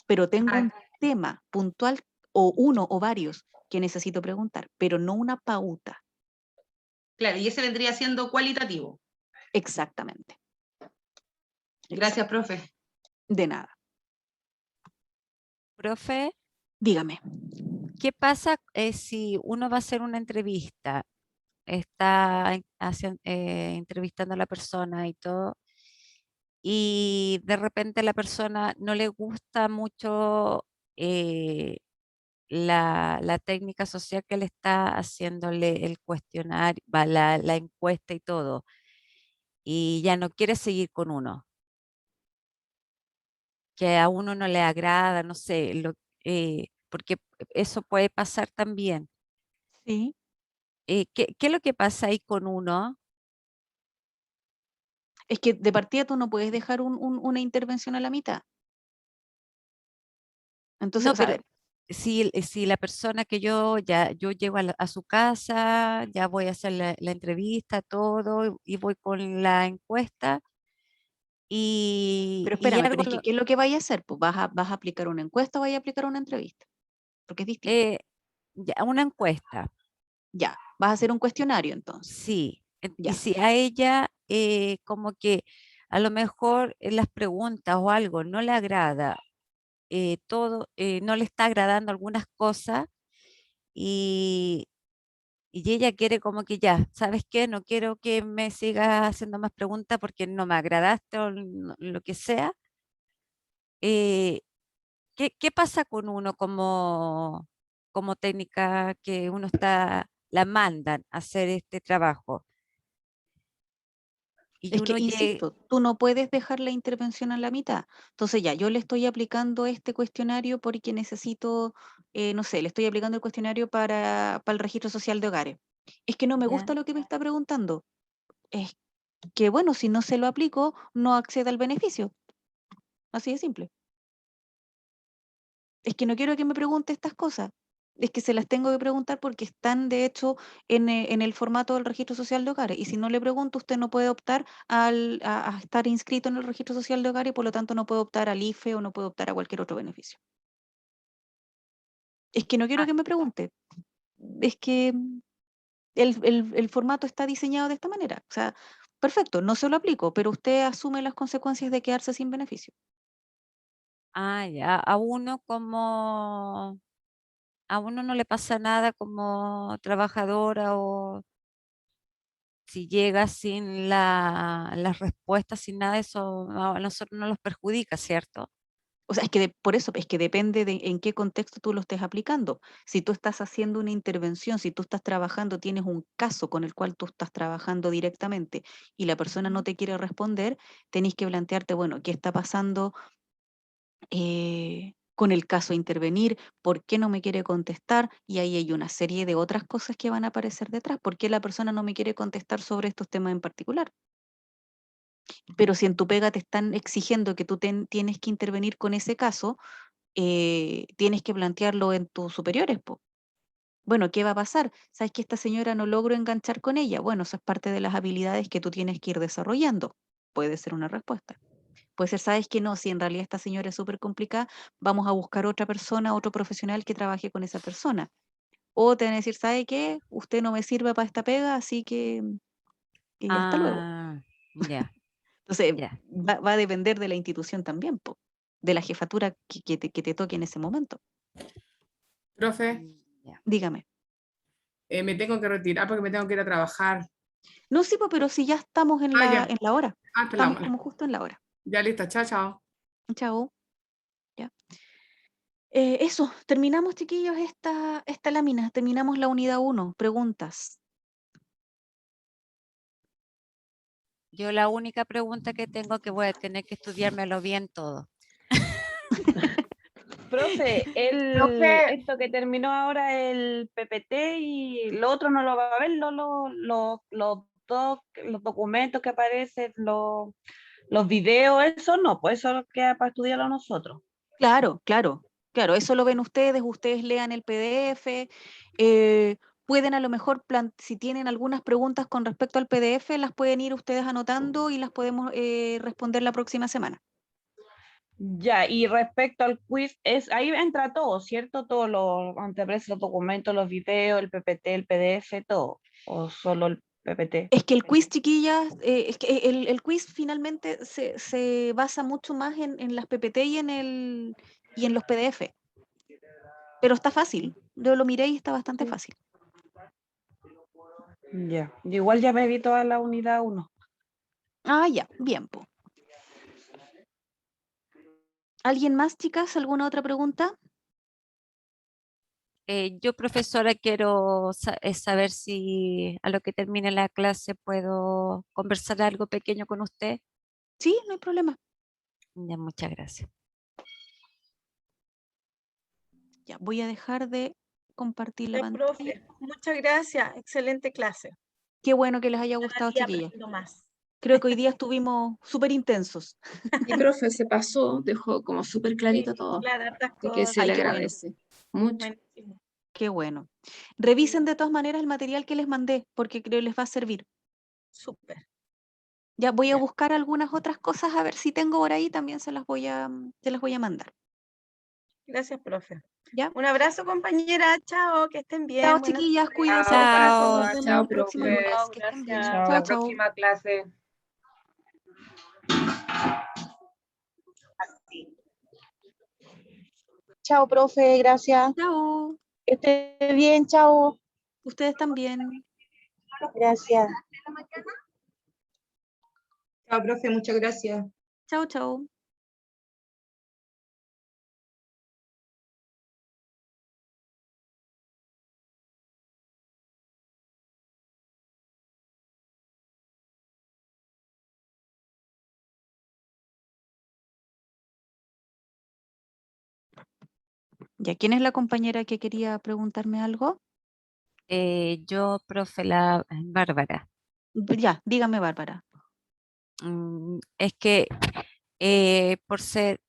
Pero tengo un tema puntual o uno o varios que necesito preguntar, pero no una pauta. Claro, y ese vendría siendo cualitativo. Exactamente. Gracias, profe. De nada. Profe, Dígame. ¿qué pasa si uno va a hacer una entrevista? Está entrevistando a la persona y todo, y de repente a la persona no le gusta mucho la técnica social que le está haciéndole el cuestionario, la encuesta y todo, y ya no quiere seguir con uno, que a uno no le agrada, no sé, porque eso puede pasar también. Sí. ¿Qué es lo que pasa ahí con uno? Es que de partida tú no puedes dejar una intervención a la mitad. Entonces, No, o sea, pero si la persona que yo llego a su casa, ya voy a hacer la entrevista, todo, y voy con la encuesta Pero y espérame, pero algo, es que, ¿qué es lo que vaya a hacer? Pues vas a aplicar una encuesta o vaya a aplicar una entrevista, porque es distinto. una encuesta, Ya, vas a hacer un cuestionario entonces. sí. Y Ya. si a ella como que a lo mejor las preguntas o algo no le agrada, no le está agradando algunas cosas y, y ella quiere como que ya, ¿sabes qué? No quiero que me sigas haciendo más preguntas porque no me agradaste o lo que sea. eh, ¿Qué pasa con uno como técnica que uno la mandan a hacer este trabajo? Y Es que, uno llega, insisto, tú no puedes dejar la intervención a la mitad. Entonces ya, yo le estoy aplicando este cuestionario porque necesito, no sé, le estoy aplicando el cuestionario para el registro social de hogares. Es que no me ¿ya? gusta lo que me está preguntando. Es que, bueno, si no se lo aplico, no accede al beneficio. Así de simple. Es que no quiero que me pregunte estas cosas. Es que se las tengo que preguntar porque están, de hecho, en el formato del registro social de hogares. Y si no le pregunto, usted no puede optar a estar inscrito en el registro social de hogares y por lo tanto no puede optar al IFE o no puede optar a cualquier otro beneficio. Es que no quiero Ah, que me pregunte. Es que el formato está diseñado de esta manera. O sea, perfecto, no se lo aplico, pero usted asume las consecuencias de quedarse sin beneficio. ya, a uno no le pasa nada como trabajadora o si llega sin las respuestas, sin nada, eso a nosotros no los perjudica, ¿cierto? O sea, es que por eso, es que depende de en qué contexto tú lo estés aplicando. Si tú estás haciendo una intervención, si tú estás trabajando, tienes un caso con el cual tú estás trabajando directamente y la persona no te quiere responder, tenés que plantearte, bueno, ¿qué está pasando con el caso a intervenir? ¿Por qué no me quiere contestar? Y ahí hay una serie de otras cosas que van a aparecer detrás. ¿Por qué la persona no me quiere contestar sobre estos temas en particular? Pero si en tu pega te están exigiendo que tú tienes que intervenir con ese caso, tienes que plantearlo en tus superiores, po. Bueno, ¿qué va a pasar? ¿Sabes que esta señora no logro enganchar con ella? Bueno, eso es parte de las habilidades que tú tienes que ir desarrollando. Puede ser una respuesta. Puede ser, ¿sabes que no? Si en realidad esta señora es súper complicada, vamos a buscar otra persona, otro profesional que trabaje con esa persona. O te van a decir, ¿sabe qué? Usted no me sirve para esta pega, así que hasta luego. Ah, ya, Entonces, ya. va a depender de la institución también, po, de la jefatura que te toque en ese momento. Profe, Ya. Dígame. me tengo que retirar porque me tengo que ir a trabajar. No, sí, po, pero si ya estamos en Ah, la, ya. en la hora. Ah, está la Estamos hora. como justo en la hora. Ya listo, chao, chao. Chao. Ya. Eso, terminamos, chiquillos, esta lámina. Terminamos la unidad 1. Preguntas. Yo la única pregunta que tengo que voy a tener que estudiármelo bien todo. Profe, Profe, esto que terminó ahora el PPT y lo otro no lo va a ver, los documentos que aparecen, los videos, eso no, pues eso queda para estudiarlo nosotros. Claro, claro, claro. Eso lo ven ustedes lean el PDF. Pueden a lo mejor, si tienen algunas preguntas con respecto al PDF, las pueden ir ustedes anotando y las podemos responder la próxima semana. Ya, y respecto al quiz, ahí entra todo, ¿cierto? Todos los documentos, los videos, el PPT, el PDF, todo, o solo el PPT. Es que el quiz, chiquillas, es que el quiz finalmente se basa mucho más en las PPT y en los PDF. Pero está fácil. Yo lo miré y está bastante fácil. Ya, igual ya me vi toda la unidad 1. Ah, ya, bien, po. ¿Alguien más, chicas? ¿Alguna otra pregunta? Yo, profesora, quiero saber si a lo que termine la clase puedo conversar algo pequeño con usted. Sí, no hay problema. Ya, muchas gracias. Ya, voy a dejar de compartir la Ya, pantalla. profe, muchas gracias. Excelente clase. Qué bueno que les haya Cada gustado, día chiquillas. aprendo más. Creo que hoy día estuvimos súper intensos. Y profe se pasó, dejó como súper clarito todo. Claro, hartas Así que se cosas. le Ay, qué bueno. agradece. mucho. Buenísimo. Qué bueno. Revisen de todas maneras el material que les mandé, porque creo que les va a servir. Súper. Ya voy a Ya. buscar algunas otras cosas, a ver si tengo por ahí, también se las voy a mandar. Gracias, profe. ¿Ya? Un abrazo, compañera. Chao, que estén bien. Chao, Buenas chiquillas, tardes. cuídense. Chao. Nos vemos Chao, el próximo profe. lunes. Chao, Que estén bien. gracias. Hasta Chao, la chao. próxima clase. Chao, profe, gracias. Chao. Que esté bien, chao. Ustedes también. Gracias. Chao, profe, muchas gracias. Chao, chao. ¿Ya quién es la compañera que quería preguntarme algo? Yo, profe, la Bárbara. Ya, dígame, Bárbara. Es que por ser,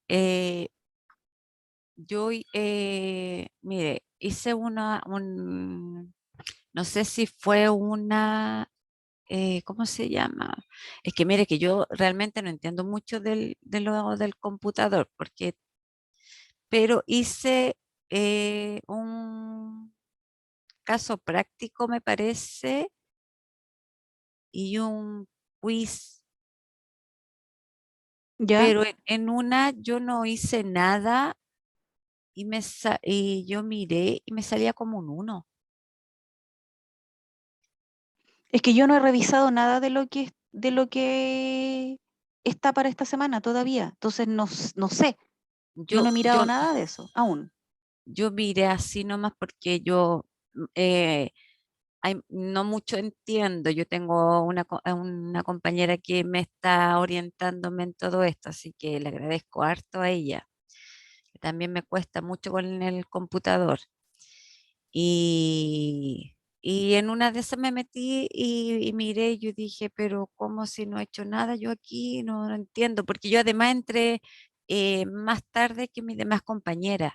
yo, mire, hice no sé si fue ¿cómo se llama? Es que mire que yo realmente no entiendo mucho del computador, pero hice un caso práctico, me parece, y un quiz, ¿Ya? pero en una yo no hice nada y yo miré y me salía como un 1. Es que yo no he revisado nada de lo que está para esta semana todavía. Entonces no sé. Yo Yo, no he mirado yo, nada de eso aún. yo miré así nomás porque yo eh, no mucho entiendo. Yo tengo una compañera que me está orientándome en todo esto, así que le agradezco harto a ella. También me cuesta mucho con el computador. Y en una de esas me metí y miré y yo dije, pero ¿cómo si no he hecho nada yo aquí? No entiendo, porque yo además entré más tarde que mis demás compañeras,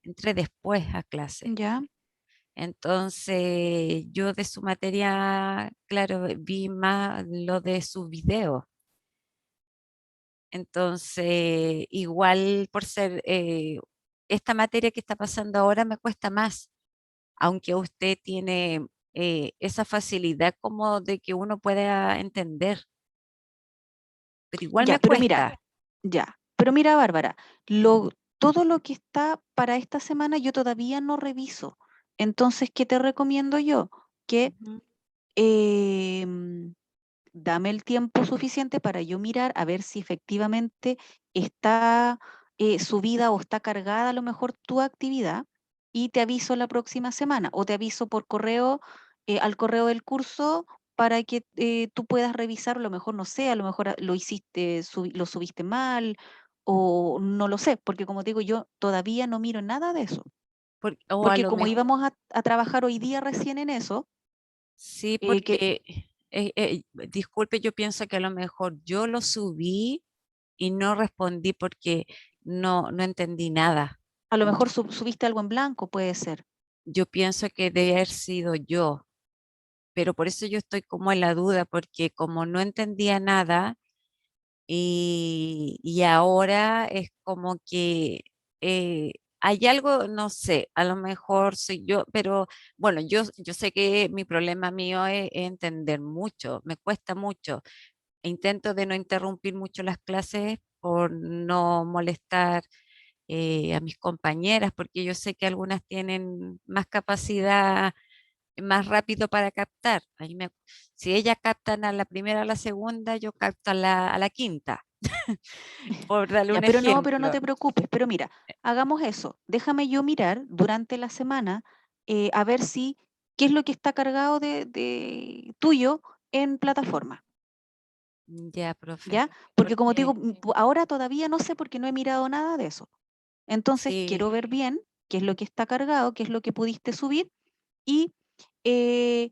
entré después a clase. ¿Ya? Entonces yo de su materia, claro, vi más lo de sus videos. Entonces, igual por ser esta materia que está pasando ahora me cuesta más, aunque usted tiene esa facilidad como de que uno pueda entender, pero igual Ya, me pero mira, cuesta. ya. Pero mira, Bárbara, todo lo que está para esta semana yo todavía no reviso. Entonces, ¿qué te recomiendo yo? Que Ujú. em, dame el tiempo suficiente para yo mirar a ver si efectivamente está subida o está cargada a lo mejor tu actividad y te aviso la próxima semana o te aviso por correo al correo del curso para que tú puedas revisar, a lo mejor no sé, a lo mejor lo hiciste, lo subiste mal o no lo sé, porque como te digo, yo todavía no miro nada de eso, O a porque lo como mejor, íbamos a trabajar hoy día recién en eso, sí, que porque, disculpe, yo pienso que a lo mejor yo lo subí y no respondí porque no entendí nada. a lo Yo, mejor subiste algo en blanco, puede ser. yo pienso que debe haber sido yo, pero por eso yo estoy como en la duda, porque como no entendía nada y ahora es como que hay algo, no sé, a lo mejor soy yo, pero bueno, yo sé que mi problema mío es entender mucho, me cuesta mucho. Intento de no interrumpir mucho las clases por no molestar a mis compañeras, porque yo sé que algunas tienen más capacidad, más rápido para captar. Si ellas captan a la primera o a la segunda, yo capto a la quinta, por darle Ya, un pero no ejemplo. te preocupes, pero mira, hagamos eso. Déjame yo mirar durante la semana a ver si qué es lo que está cargado de tuyo en plataforma, Ya, profe, ¿ya? Porque como te digo, porque ahora todavía no sé porque no he mirado nada de eso. Entonces sí, quiero ver bien qué es lo que está cargado, qué es lo que pudiste subir y eh,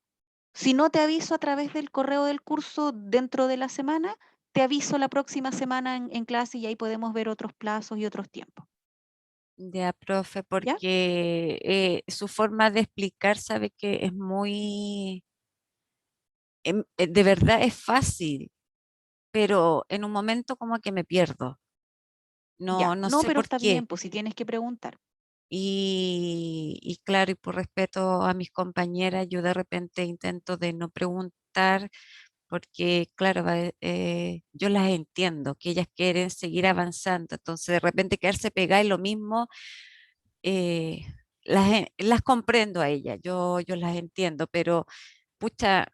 si no te aviso a través del correo del curso dentro de la semana, te aviso la próxima semana en clase y ahí podemos ver otros plazos y otros tiempos. Ya, profe, porque su forma de explicar, sabe que es muy, de verdad es fácil, pero en un momento como que me pierdo. Ya, No no, sé pero por está qué. bien, pues si tienes que preguntar. Y claro, y por respeto a mis compañeras, yo de repente intento de no preguntar porque, claro, yo las entiendo, que ellas quieren seguir avanzando, entonces de repente quedarse pegadas y lo mismo, eh, las comprendo a ellas, yo las entiendo, pero pucha,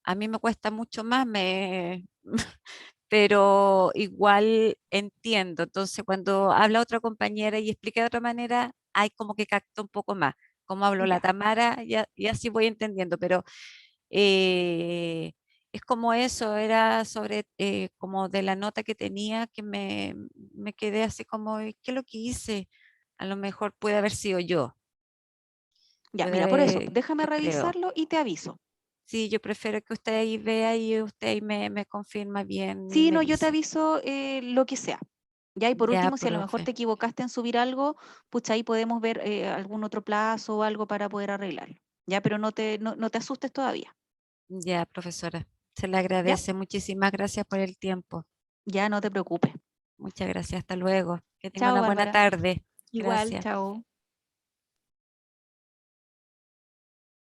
a mí me cuesta mucho más, pero igual entiendo. Entonces, cuando habla otra compañera y explica de otra manera, hay como que capta un poco más. Como habló la Ya, Tamara, y así voy entendiendo, pero eh, es como eso, era sobre como de la nota que tenía que me quedé así como, ¿y qué es lo que hice? A lo mejor puede haber sido yo. ya, mira, por eso, déjame Yo creo. revisarlo y te aviso. Sí, yo prefiero que usted ahí vea y usted ahí me confirma bien y Sí, me no, yo te dice. aviso lo que sea. Ya, y por Ya, último, si a lo mejor profe. te equivocaste en subir algo, pues ahí podemos ver algún otro plazo o algo para poder arreglarlo. Ya, pero no te asustes todavía. Ya, profesora. Se le Ya, agradece. Muchísimas gracias por el tiempo. ya no te preocupes. Muchas gracias. Hasta luego. Que tenga Chao, una buena Bárbara. tarde. Igual, Gracias. chao.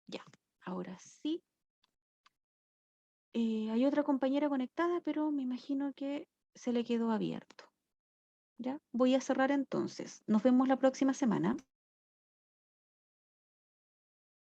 Ya, ahora sí. Hay otra compañera conectada, pero me imagino que se le quedó abierto. Ya, voy a cerrar entonces. Nos vemos la próxima semana.